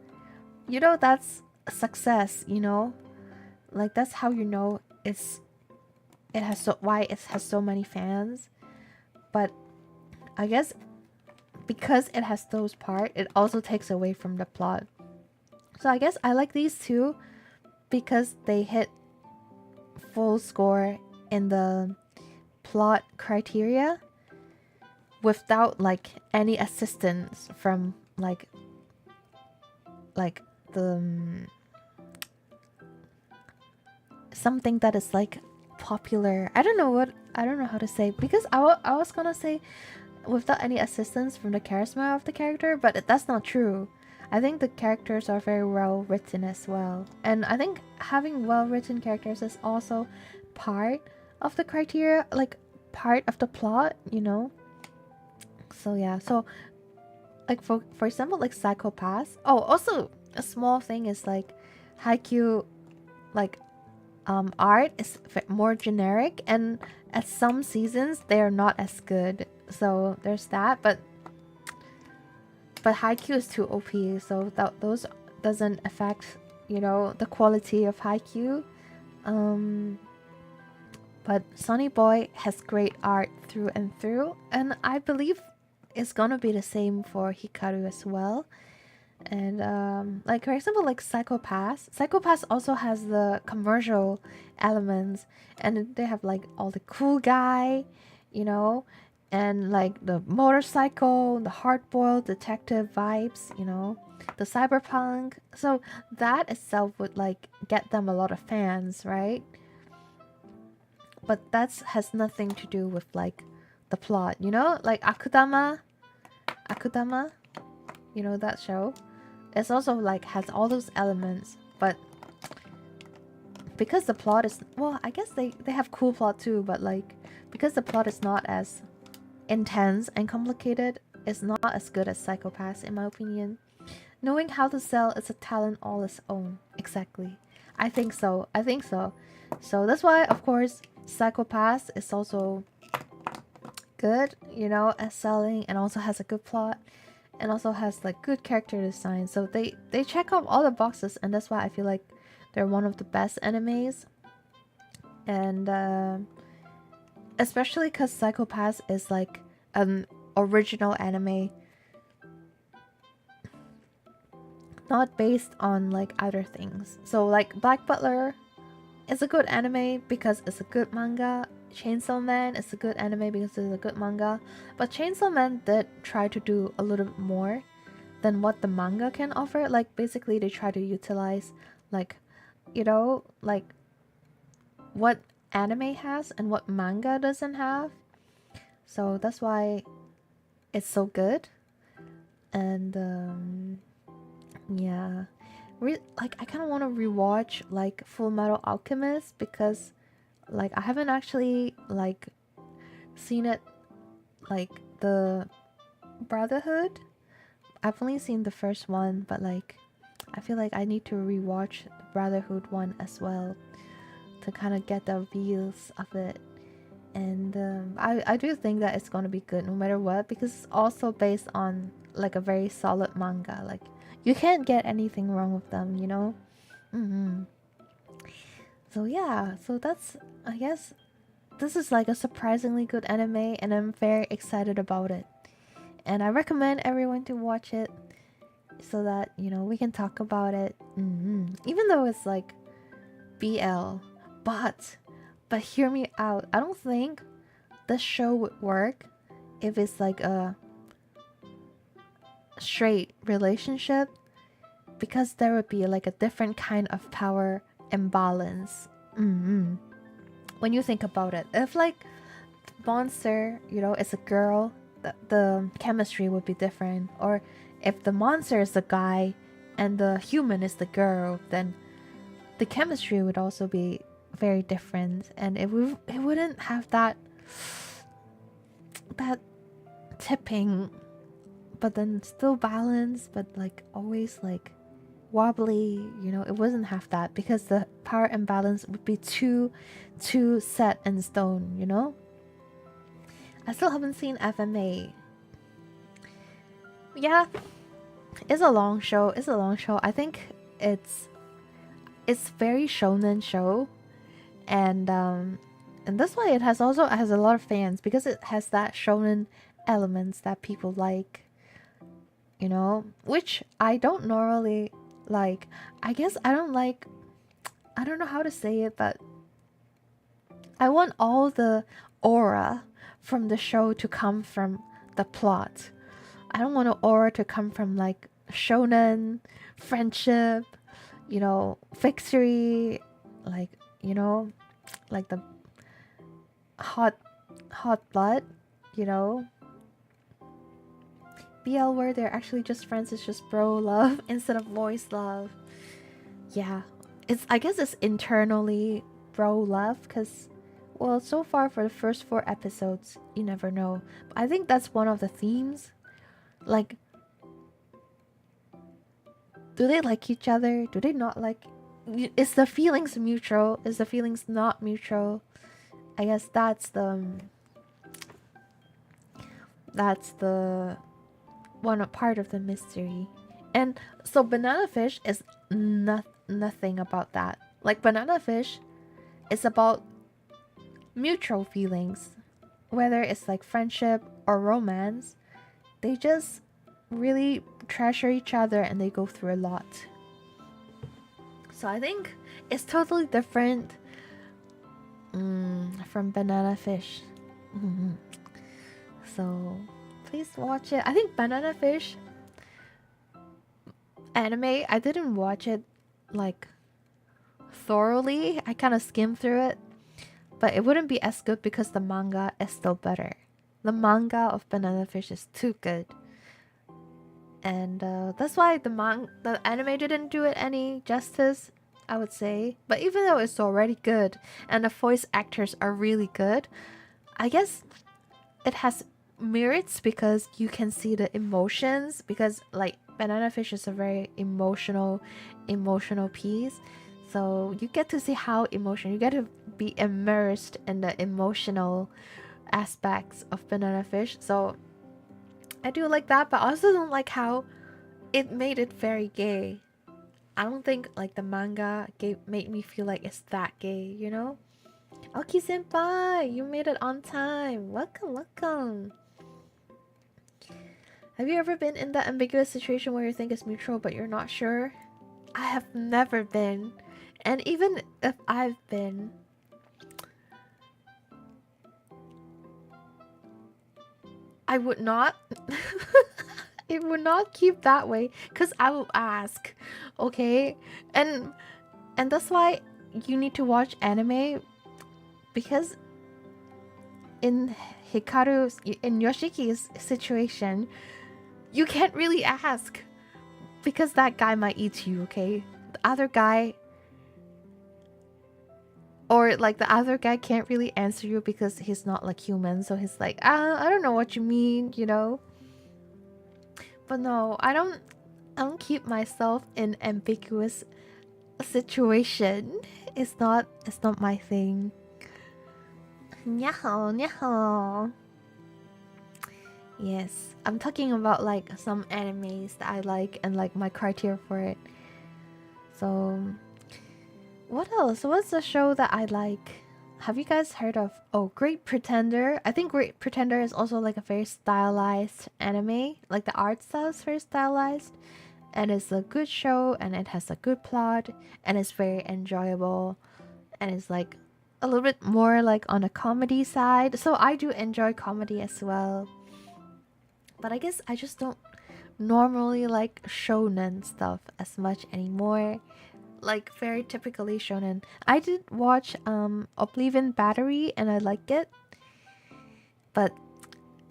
you know, that's a success, you know? Like that's how you know it has so, why it has so many fans. But I guess because it has those parts, it also takes away from the plot. So I guess I like these two because they hit full score in the plot criteria without like any assistance from like the something that is like popular. I don't know how to say, because I was gonna say without any assistance from the charisma of the character, but that's not true. I think the characters are very well written as well, and I think having well written characters is also part of the criteria, like part of the plot, you know. So yeah, so like for example, like Psychopaths. Oh, also a small thing is like Haikyuu, like art is more generic, and at some seasons they are not as good. So there's that, but Haikyuu is too OP, so those doesn't affect, you know, the quality of Haikyuu. But Sonny Boy has great art through and through, and I believe it's gonna be the same for Hikaru as well. And like for example, like Psychopaths also has the commercial elements, and they have like all the cool guy, you know, and like the motorcycle, the hard-boiled detective vibes, you know, the cyberpunk. So that itself would like get them a lot of fans, right? But that has nothing to do with like the plot, you know, like Akudama, you know that show. It's also like has all those elements, but because the plot is, well, I guess they have cool plot too, but like because the plot is not as intense and complicated, it's not as good as Psychopaths in my opinion. Knowing how to sell is a talent all its own. Exactly. I think so. I think so. So that's why, of course, Psychopaths is also good, you know, at selling, and also has a good plot, and also has like good character design. So they check off all the boxes, and that's why I feel like they're one of the best animes. And especially because Psychopaths is like an original anime, not based on like other things. So like Black Butler is a good anime because it's a good manga. Chainsaw Man is a good anime because it's a good manga. But Chainsaw Man did try to do a little bit more than what the manga can offer. Like basically they try to utilize like, you know, like what anime has and what manga doesn't have. So that's why it's so good. And yeah, like I kind of want to rewatch like Full Metal Alchemist because like I haven't actually like seen it, like the Brotherhood. I've only seen the first one, but like I feel like I need to rewatch the Brotherhood one as well to kind of get the feels of it. And I do think that it's gonna be good no matter what because it's also based on like a very solid manga. Like you can't get anything wrong with them, you know. So yeah, so that's, I guess this is like a surprisingly good anime, and I'm very excited about it. And I recommend everyone to watch it so that, you know, we can talk about it. Even though it's like BL, but hear me out. I don't think this show would work if it's like a straight relationship, because there would be like a different kind of power imbalance. When you think about it, if like monster, you know, is a girl, the chemistry would be different. Or if the monster is the guy and the human is the girl, then the chemistry would also be very different, and it wouldn't have that tipping, but then still balanced, but like always like wobbly, you know. It wouldn't have that because the power imbalance would be too set in stone, you know. I still haven't seen FMA. Yeah, it's a long show. I think it's very shonen show, and that's why it has a lot of fans, because it has that shonen elements that people like, you know, which I don't normally like. I guess I don't like, I don't know how to say it, but I want all the aura from the show to come from the plot. I don't want an aura to come from like shonen, friendship, you know, victory, like, you know, like the hot blood, you know. BL where they're actually just friends, is just bro love instead of boys love. Yeah, I guess it's internally bro love because, well, so far for the first 4 episodes, you never know. But I think that's one of the themes. Like, do they like each other? Do they not like? Is the feelings mutual? Is the feelings not mutual? I guess that's the one part of the mystery. And so Banana Fish is nothing about that. Like Banana Fish is about mutual feelings, whether it's like friendship or romance. They just really treasure each other and they go through a lot. So I think it's totally different from Banana Fish. So please watch it. I think Banana Fish anime, I didn't watch it like thoroughly. I kind of skimmed through it, but it wouldn't be as good because the manga is still better. The manga of Banana Fish is too good. And that's why the anime didn't do it any justice, I would say. But even though it's already good and the voice actors are really good, I guess it has merits because you can see the emotions, because like Banana Fish is a very emotional piece. So you get to see how emotional, you get to be immersed in the emotional aspects of Banana Fish. So I do like that, but I also don't like how it made it very gay. I don't think like the manga made me feel like it's that gay, you know? Oki senpai, you made it on time. Welcome, welcome. Have you ever been in that ambiguous situation where you think it's mutual but you're not sure? I have never been. And even if I've been, I would not. It would not keep that way because I will ask, okay? And that's why you need to watch anime, because in Yoshiki's situation, you can't really ask because that guy might eat you, okay? The other guy, or like the other guy can't really answer you because he's not like human, so he's like, I don't know what you mean, you know? But no, I don't keep myself in ambiguous situation. It's not my thing. Nyaho, nyaho. Yes, I'm talking about like some animes that I like and like my criteria for it. So what else? What's the show that I like? Have you guys heard of Great Pretender? I think Great Pretender is also like a very stylized anime. Like the art style is very stylized. And it's a good show and it has a good plot and it's very enjoyable. And it's like a little bit more like on a comedy side. So I do enjoy comedy as well. But I guess I just don't normally like shonen stuff as much anymore. Like very typically shonen. I did watch Oblivion Battery and I like it, but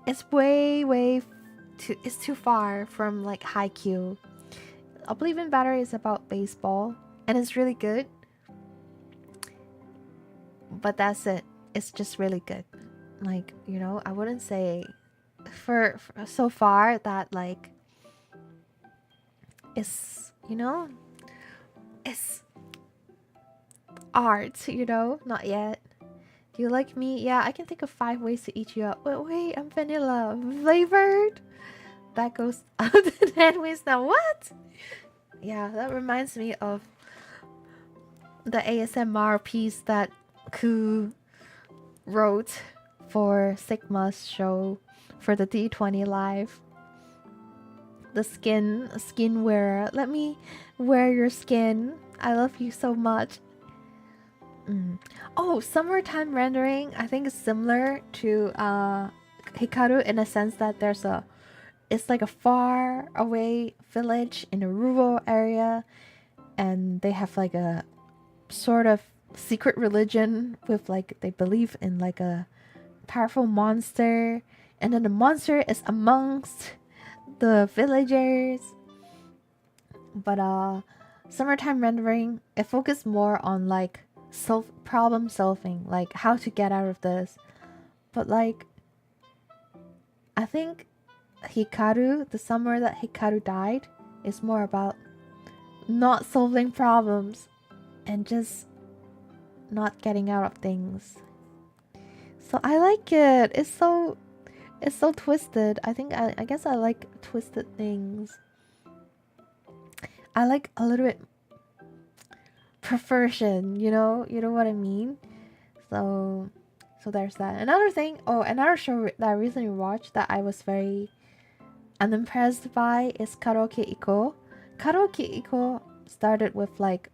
it's it's too far from like Haikyuu. Oblivion Battery is about baseball and it's really good, but that's it. It's just really good. Like, you know, I wouldn't say for so far that like it's, you know, it's art, you know? Not yet. Do you like me? Yeah, I can think of 5 ways to eat you up. Wait, I'm vanilla. Flavored? That goes up to 10 ways now. What? Yeah, that reminds me of the ASMR piece that 𝐒𝐚 wrote for Sigma's show for the D20 Live. The skin wearer. Let me wear your skin. I love you so much. Oh, summertime rendering. I think is similar to Hikaru in a sense that it's like a far away village in a rural area, and they have like a sort of secret religion with like they believe in like a powerful monster, and then the monster is amongst the villagers. But summertime rendering, it focused more on like problem solving, like how to get out of this. But like I think Hikaru, the summer that Hikaru died, is more about not solving problems and just not getting out of things. So I like it. It's so twisted. I guess I like twisted things. I like a little bit perversion, you know what I mean? So there's that. Another thing, another show that I recently watched that I was very unimpressed by is Karaoke Iko. Karaoke Iko started with like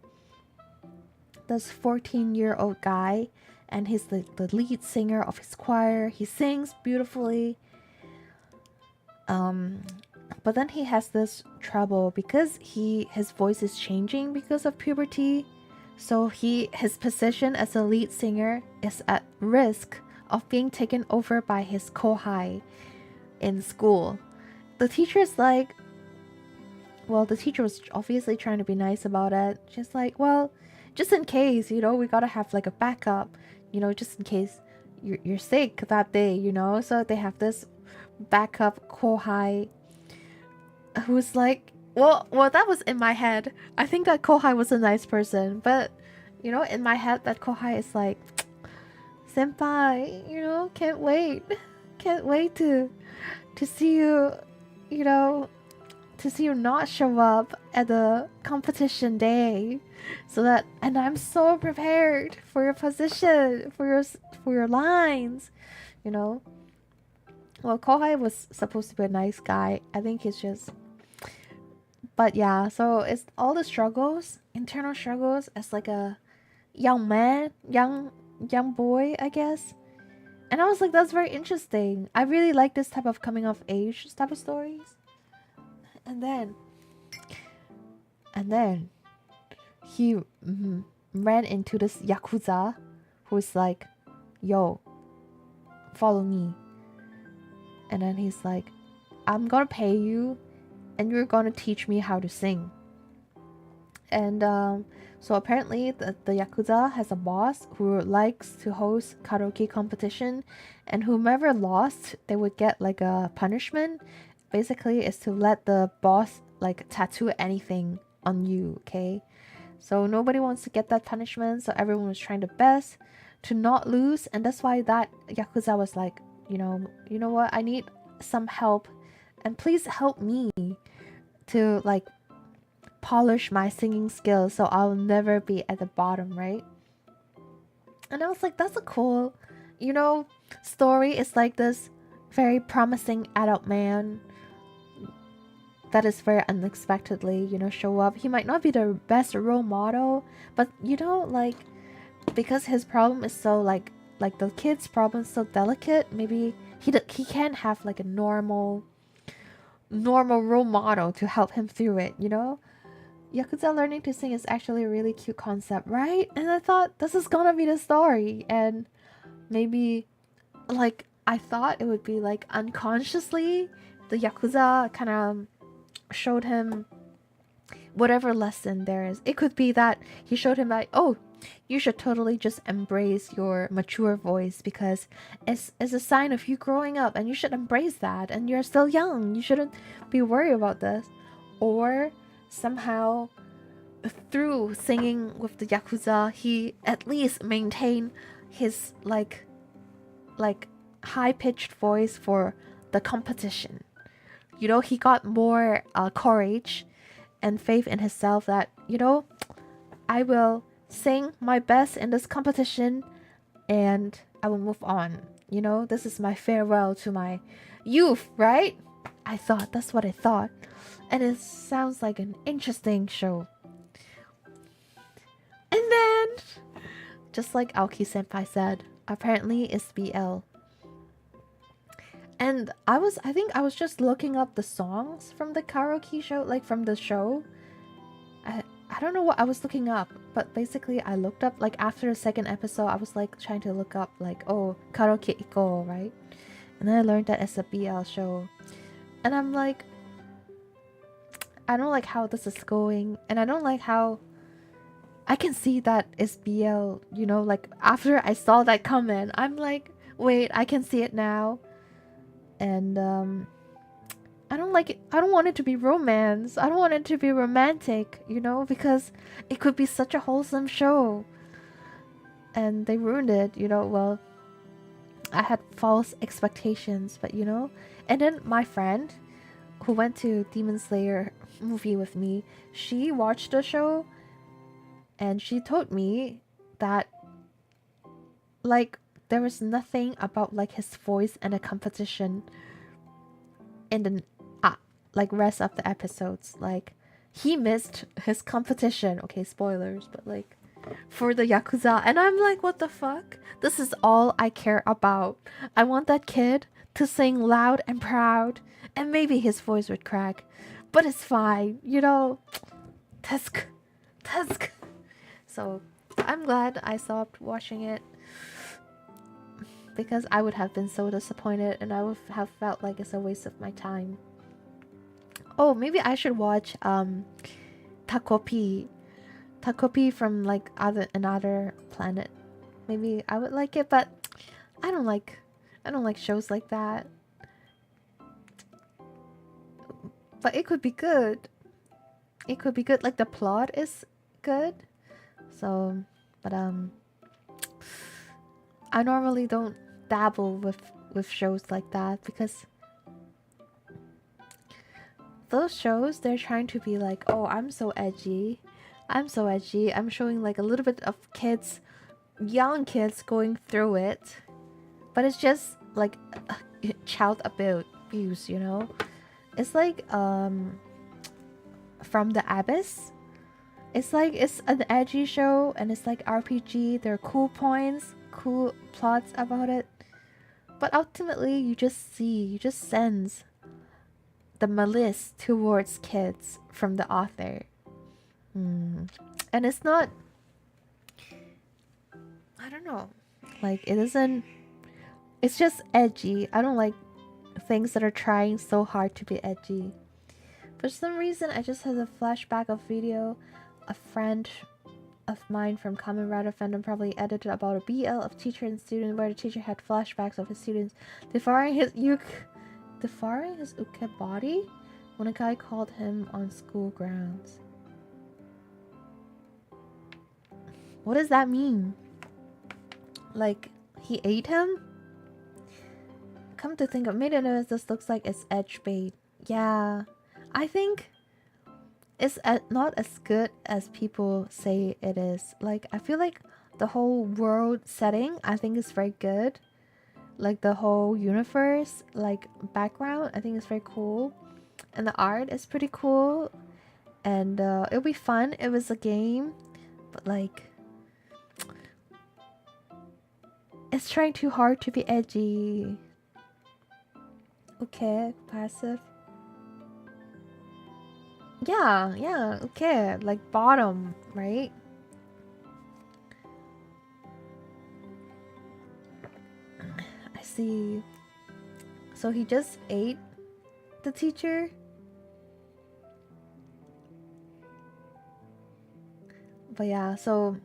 this 14-year-old guy, and he's the lead singer of his choir. He sings beautifully. But then he has this trouble because his voice is changing because of puberty. So his position as a lead singer is at risk of being taken over by his kohai in school. The teacher's like, well, the teacher was obviously trying to be nice about it. She's like, well, just in case, you know, we gotta have like a backup, you know, just in case you're sick that day, you know. So they have this backup 𝐂𝐴 who's like, well, that was in my head. I think that 𝐂𝐴 was a nice person, but you know, in my head, that 𝐂𝐴 is like, senpai, you know, can't wait to see you, you know, to see you not show up at the competition day, so that, and I'm so prepared for your position, for your lines, you know. Well, 𝐂𝐴 was supposed to be a nice guy. I think he's just, but yeah. So it's all the struggles, internal struggles, as like a young man, young boy, I guess. And I was like, that's very interesting. I really like this type of coming of age type of stories. And then he ran into this yakuza who's like, yo, follow me. And then he's like, I'm gonna pay you and you're gonna teach me how to sing. And so apparently the yakuza has a boss who likes to host karaoke competition, and whomever lost, they would get like a punishment. Basically is to let the boss like tattoo anything on you, okay? So nobody wants to get that punishment, so everyone was trying their best to not lose, and that's why that yakuza was like, you know what, I need some help, and please help me to like polish my singing skills so I'll never be at the bottom, right? And I was like, that's a cool, you know, story. It's like this very promising adult man that is very unexpectedly, you know, show up. He might not be the best role model, but you know, like, because his problem is so like the kid's problem is so delicate, maybe he can't have like a normal role model to help him through it, you know. Yakuza learning to sing is actually a really cute concept, right? And I thought this is gonna be the story, and maybe like I thought it would be like unconsciously the yakuza kind of showed him whatever lesson there is. It could be that he showed him like, oh, you should totally just embrace your mature voice because it's a sign of you growing up, and you should embrace that, and you're still young, you shouldn't be worried about this. Or somehow through singing with the yakuza, he at least maintained his like high-pitched voice for the competition. You know, he got more courage and faith in himself that, you know, I will sing my best in this competition and I will move on. You know, this is my farewell to my youth, right? That's what I thought. And it sounds like an interesting show. And then, just like Aoki senpai said, apparently it's BL. And I think I was just looking up the songs from the karaoke show, like from the show. I don't know what I was looking up, but basically I looked up, like after the second episode, I was like trying to look up like, oh, 𝐒𝐴𝐡𝐿, right? And then I learned that it's a BL show. And I'm like, I don't like how this is going, and I don't like how I can see that it's BL, you know, like after I saw that comment, I'm like, wait, I can see it now. And I don't like it. I don't want it to be romance. I don't want it to be romantic, you know, because it could be such a wholesome show. And they ruined it, you know. Well, I had false expectations, but you know. And then my friend who went to Demon Slayer movie with me, she watched the show and she told me that like there was nothing about like his voice and the competition in the like rest of the episodes. Like he missed his competition. Okay, spoilers, but like for the yakuza, and I'm like, what the fuck? This is all I care about. I want that kid to sing loud and proud, and maybe his voice would crack, but it's fine, you know. Tusk. So I'm glad I stopped watching it, because I would have been so disappointed and I would have felt like it's a waste of my time. Oh, maybe I should watch Takopi. Takopi from like another planet. Maybe I would like it, but I don't like shows like that. But it could be good. It could be good. Like the plot is good. So, but I normally don't dabble with shows like that because those shows, they're trying to be like, oh, I'm so edgy. I'm so edgy. I'm showing like a little bit of kids, young kids going through it. But it's just like child abuse, you know? It's like from the Abyss. It's like it's an edgy show and it's like RPG. There are cool points, cool plots about it. But ultimately you just sense the malice towards kids from the author. And it's not, I don't know, like it isn't, it's just edgy. I don't like things that are trying so hard to be edgy. For some reason, I just had a flashback of video a friend of mine from Kamen Rider fandom probably edited about a BL of teacher and student where the teacher had flashbacks of his students devouring his uke body when a guy called him on school grounds. What does that mean? Like, he ate him? Come to think of it, this looks like it's edge bait. Yeah, I think it's not as good as people say it is. Like, I feel like the whole world setting, I think is very good. Like, the whole universe, like, background, I think is very cool. And the art is pretty cool. And it'll be fun. It was a game. But, like, it's trying too hard to be edgy. Okay, passive. Yeah, okay. Like bottom, right? I see. So he just ate the teacher? But yeah, so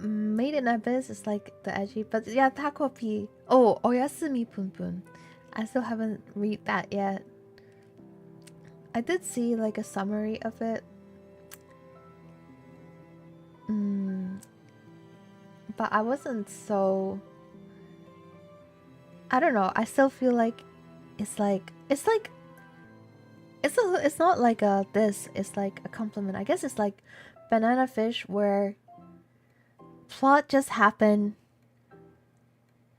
Made in Abyss is like the edgy, but yeah, Takopi. Oh, Oyasumi Punpun. I still haven't read that yet. I did see like a summary of it. But I wasn't so, I don't know. I still feel like it's not like a this. It's like a compliment. I guess it's like Banana Fish, where plot just happen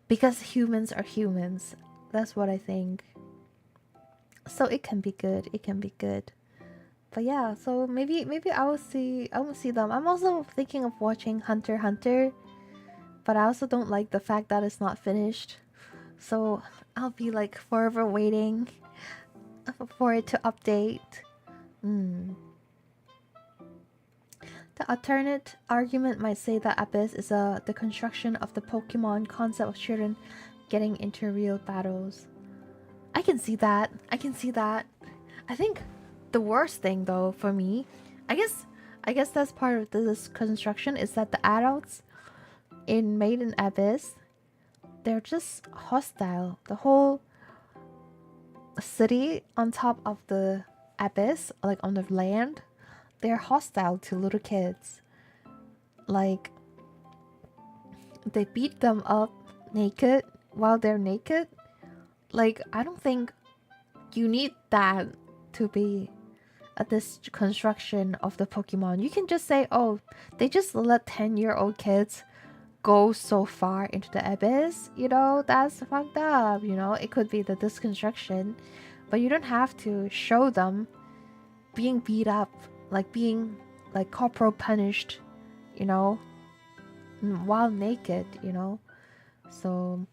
because humans are humans. That's what I think. So it can be good. It can be good. But yeah, so maybe I will see them. I'm also thinking of watching Hunter x Hunter, but I also don't like the fact that it's not finished. So I'll be like forever waiting for it to update. The alternate argument might say that Abyss is the construction of the Pokemon concept of children getting into real battles. I can see that. I can see that. I think the worst thing though for me, I guess that's part of this construction, is that the adults in Made in Abyss, they're just hostile. The whole city on top of the abyss, like on the land, they're hostile to little kids. Like, they beat them up naked while they're naked. Like, I don't think you need that to be this construction of the Pokemon. You can just say, oh, they just let 10-year-old kids go so far into the abyss. You know, that's fucked up. You know, it could be the disconstruction, but you don't have to show them being beat up, like being like corporal punished, you know, while naked, you know. So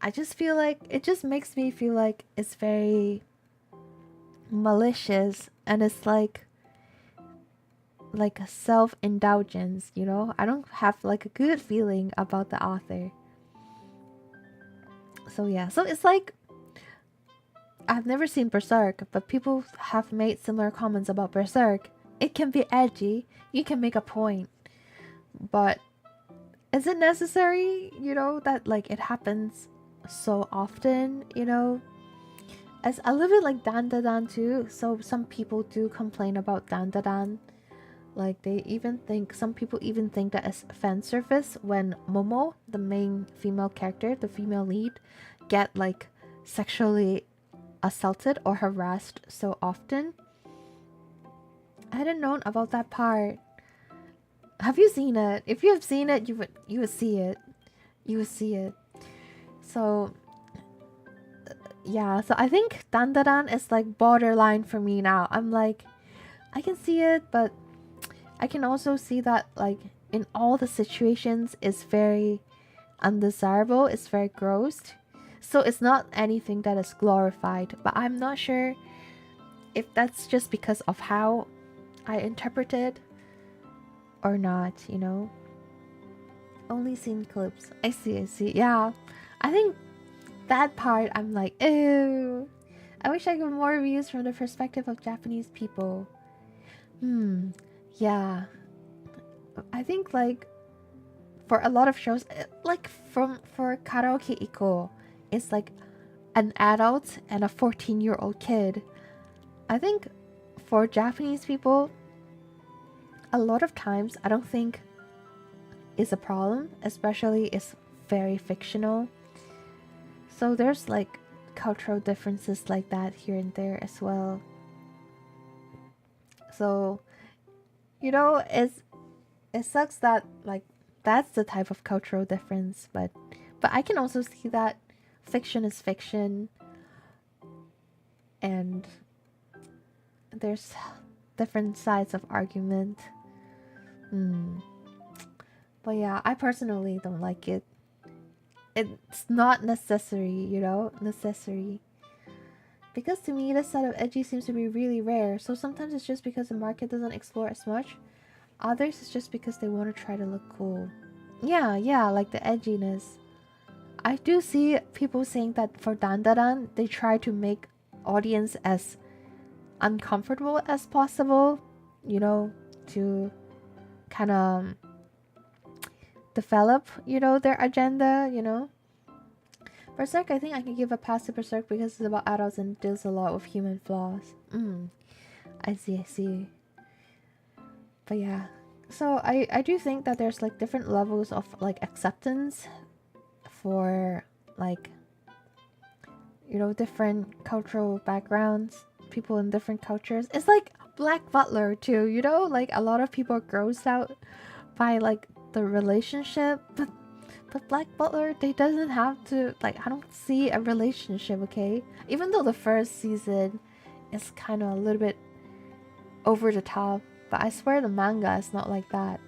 I just feel like it just makes me feel like it's very malicious, and it's like a self-indulgence, you know. I don't have like a good feeling about the author. So yeah, so it's like I've never seen Berserk, but people have made similar comments about Berserk. It can be edgy, you can make a point, but is it necessary, you know, that like it happens so often, you know? As a little bit like Dan too, so some people do complain about Dan. Like they even think, some people even think that it's fan service when Momo, the main female character, the female lead, get like sexually assaulted or harassed so often. I hadn't known about that part. Have you seen it? If you have seen it, you would see it. You would see it. So yeah, so I think Dan is like borderline for me now. I'm like, I can see it, but I can also see that like in all the situations it's very undesirable, it's very gross. So it's not anything that is glorified, but I'm not sure if that's just because of how I interpret it or not, you know. Only seen clips. I see. Yeah. I think that part I'm like, ew. I wish I got more views from the perspective of Japanese people. Yeah. I think like for a lot of shows, like for Karaoke Iko, it's like an adult and a 14-year-old kid. I think for Japanese people, a lot of times I don't think is a problem, especially it's very fictional. So there's like cultural differences like that here and there as well. So, you know, it sucks that like that's the type of cultural difference, but I can also see that fiction is fiction and there's different sides of argument. But yeah, I personally don't like it. It's not necessary, you know, necessary. Because to me, this side of edgy seems to be really rare. So sometimes it's just because the market doesn't explore as much. Others it's just because they want to try to look cool. Yeah, like the edginess. I do see people saying that for Dan, they try to make audience as uncomfortable as possible, you know, to kind of develop, you know, their agenda, you know. Berserk, I think I can give a pass to Berserk because it's about adults and deals a lot with human flaws. I see. But yeah. So I do think that there's like different levels of like acceptance for like, you know, different cultural backgrounds, people in different cultures. It's like Black Butler too, you know, like a lot of people are grossed out by like the relationship, but Black Butler, they doesn't have to, like, I don't see a relationship, okay? Even though the first season is kind of a little bit over the top, but I swear the manga is not like that.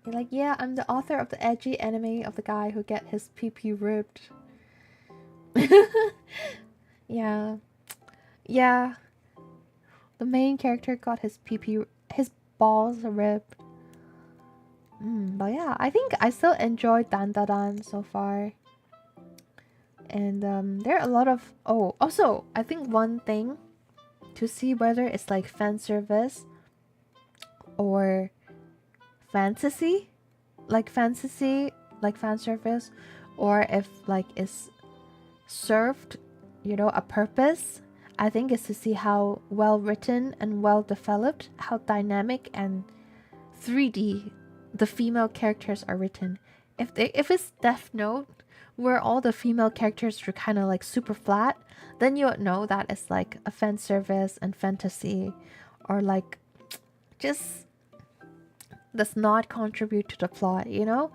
Like, yeah, I'm the author of the edgy anime of the guy who get his pee-pee ripped. Yeah. The main character got his his balls ripped. But yeah, I think I still enjoyed Dan so far. And there are a lot of... Oh, also, I think one thing to see whether it's like fan service or fantasy, like fan service, or if like it's served, you know, a purpose. I think is to see how well written and well developed, how dynamic and 3D the female characters are written. If it's Death Note, where all the female characters are kind of like super flat, then you would know that it's like a fan service and fantasy, or like just does not contribute to the plot, you know,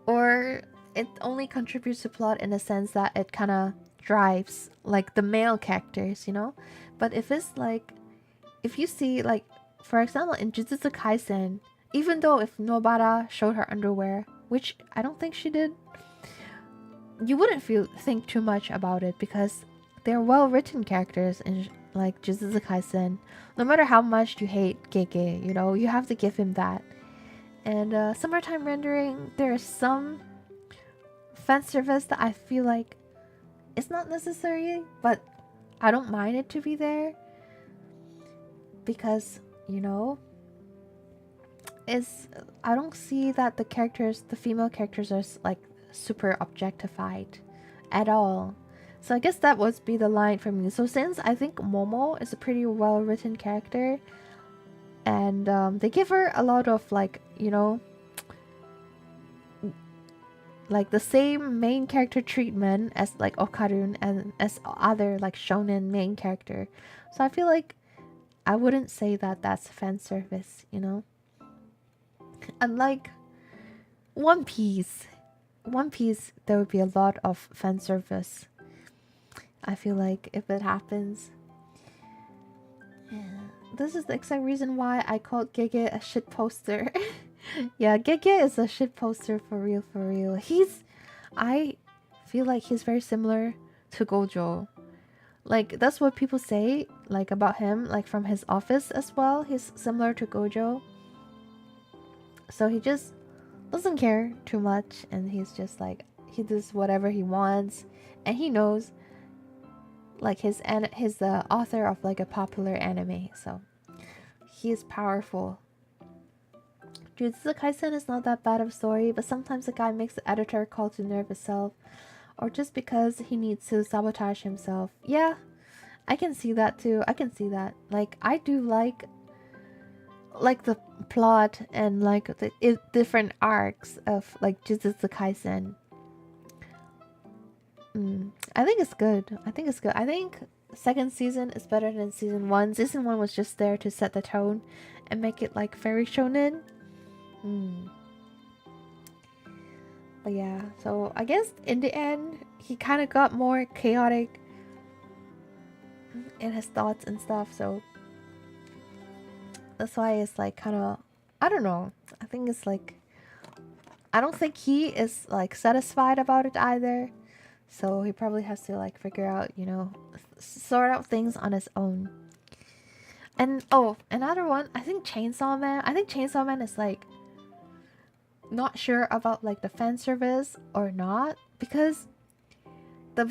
or it only contributes to plot in a sense that it kind of drives like the male characters, you know. But if it's like, if you see like, for example, in Jujutsu Kaisen, even though if Nobara showed her underwear, which I don't think she did, you wouldn't think too much about it because they're well written characters in like Jujutsu Kaisen. No matter how much you hate Gege, you know, you have to give him that. And Summertime Rendering, there is some fan service that I feel like It's not necessary, but I don't mind it to be there because, you know, it's I don't see that the female characters are like super objectified at all. So I guess that would be the line for me. So since I think Momo is a pretty well written character, and they give her a lot of like, you know, like the same main character treatment as like Okarun and as other like shonen main character. So I feel like I wouldn't say that that's fan service, you know. Unlike One Piece, there would be a lot of fan service. I feel like if it happens. Yeah. This is the exact reason why I called Gege a shit poster. Yeah, Gege is a shit poster for real, for real. I feel like he's very similar to Gojo. Like, that's what people say, like, about him, like, from his office as well. He's similar to Gojo. So he just doesn't care too much, and he's just like, he does whatever he wants, and he knows, like, he's the author of, like, a popular anime, so he is powerful. Jujutsu Kaisen is not that bad of a story, but sometimes the guy makes the editor call to nerve itself, or just because he needs to sabotage himself. Yeah, I can see that too. I can see that. Like, I do like the plot and like the different arcs of like Jujutsu Kaisen. I think it's good. I think it's good. I think second season is better than season 1. Season 1 was just there to set the tone and make it like very shonen. But yeah, so I guess in the end, he kind of got more chaotic in his thoughts and stuff, so that's why it's like kind of, I don't know. I think it's like, I don't think he is like satisfied about it either. So he probably has to like figure out, you know, sort out things on his own. And oh, another one, I think Chainsaw Man. I think Chainsaw Man is like not sure about like the fan service or not, because the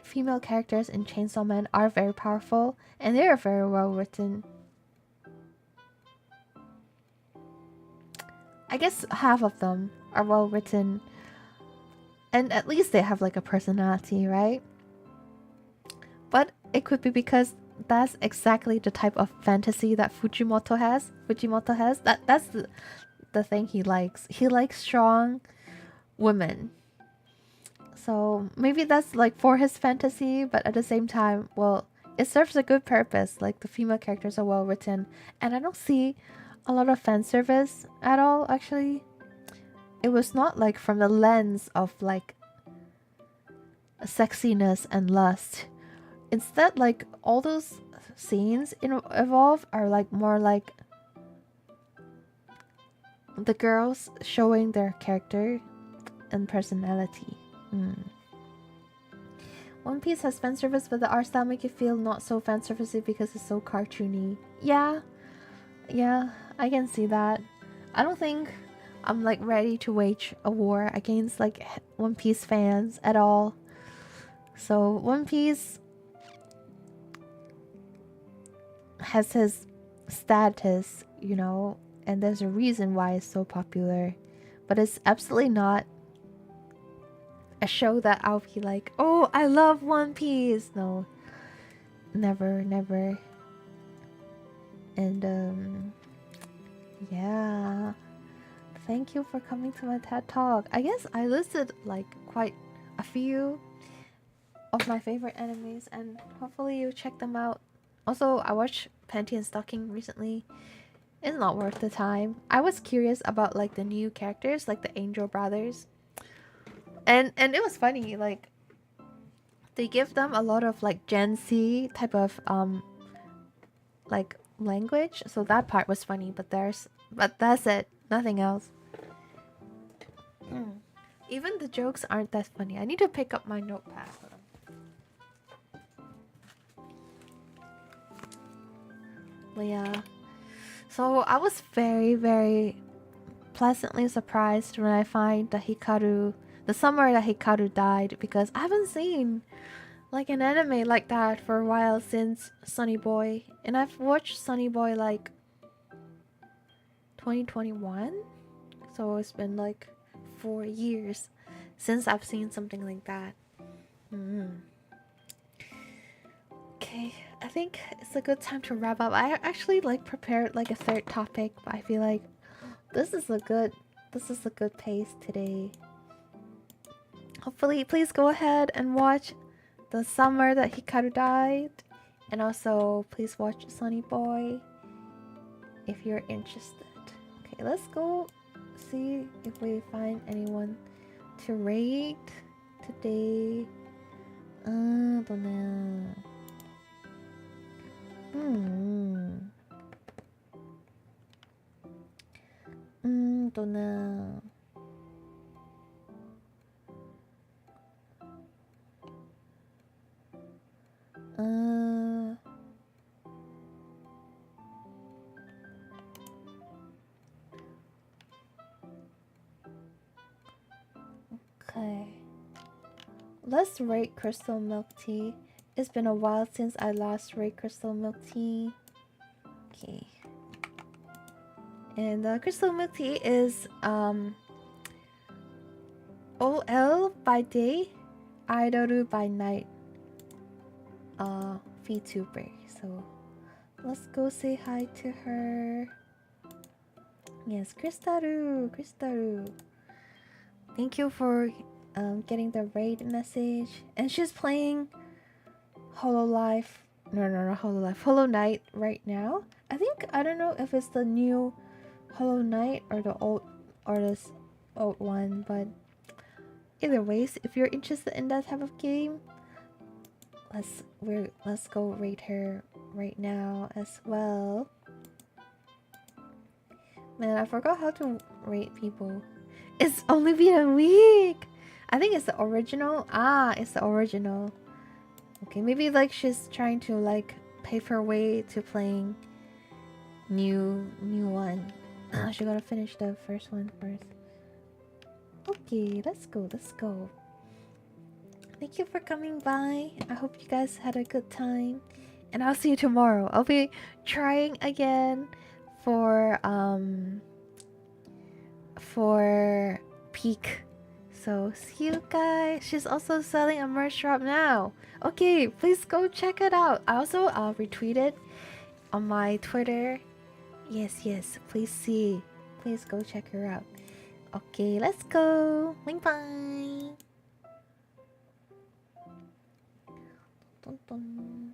female characters in Chainsaw Man are very powerful and they're very well written. I guess half of them are well written, and at least they have like a personality, right? But it could be because that's exactly the type of fantasy that Fujimoto has. That's the thing he likes. He likes strong women. So maybe that's like for his fantasy, but at the same time, well, it serves a good purpose. Like the female characters are well written, and I don't see a lot of fan service at all. Actually, it was not like from the lens of like sexiness and lust. Instead, like all those scenes evolve are like more like the girls showing their character and personality. One Piece has fan service, but the art style make it feel not so fan servicey because it's so cartoony. Yeah, I can see that. I don't think I'm like ready to wage a war against like One Piece fans at all. So One Piece has his status, you know, and there's a reason why it's so popular, but it's absolutely not a show that I'll be like, oh, I love One Piece. No, never. And yeah, thank you for coming to my TED Talk. I guess I listed like quite a few of my favorite animes, and hopefully you check them out. Also, I watched Panty and Stocking recently. It's not worth the time. I was curious about like the new characters, like the Angel Brothers. And it was funny, like they give them a lot of like Gen Z type of like language. So that part was funny, but that's it. Nothing else. Even the jokes aren't that funny. I need to pick up my notepad. But yeah. So I was very, very pleasantly surprised when I find that the summer that Hikaru died, because I haven't seen like an anime like that for a while since Sunny Boy, and I've watched Sunny Boy like 2021, so it's been like 4 years since I've seen something like that. Okay, I think it's a good time to wrap up. I actually like prepared like a third topic, but I feel like this is a good pace today. Hopefully, please go ahead and watch the summer that Hikaru died, and also please watch Sunny Boy if you're interested. Okay, let's go see if we find anyone to rate today. Don't know. Don't know. Okay. Let's rate Crystal Milk Tea. It's been a while since I last rate Crystal Milk Tea. Okay. And Crystal Milk Tea is OL by day, Idol by night. VTuber. So let's go say hi to her. Yes, Kristaru. Thank you for getting the raid message. And she's playing Hollow Knight right now. I don't know if it's the new Hollow Knight or the old or this old one, but either ways, if you're interested in that type of game, let's go rate her right now as well. Man, I forgot how to rate people. It's only been a week. I think it's the original. It's the original. Okay, maybe like she's trying to like pave her way to playing new one. She gotta finish the first one first. Okay, let's go. Thank you for coming by. I hope you guys had a good time, and I'll see you tomorrow. I'll be trying again for peak. So see you guys. She's also selling a merch shop now. Okay, please go check it out. I also retweet it on my Twitter. Yes, please see. Please go check her out. Okay, let's go. Bye bye. Dun, dun.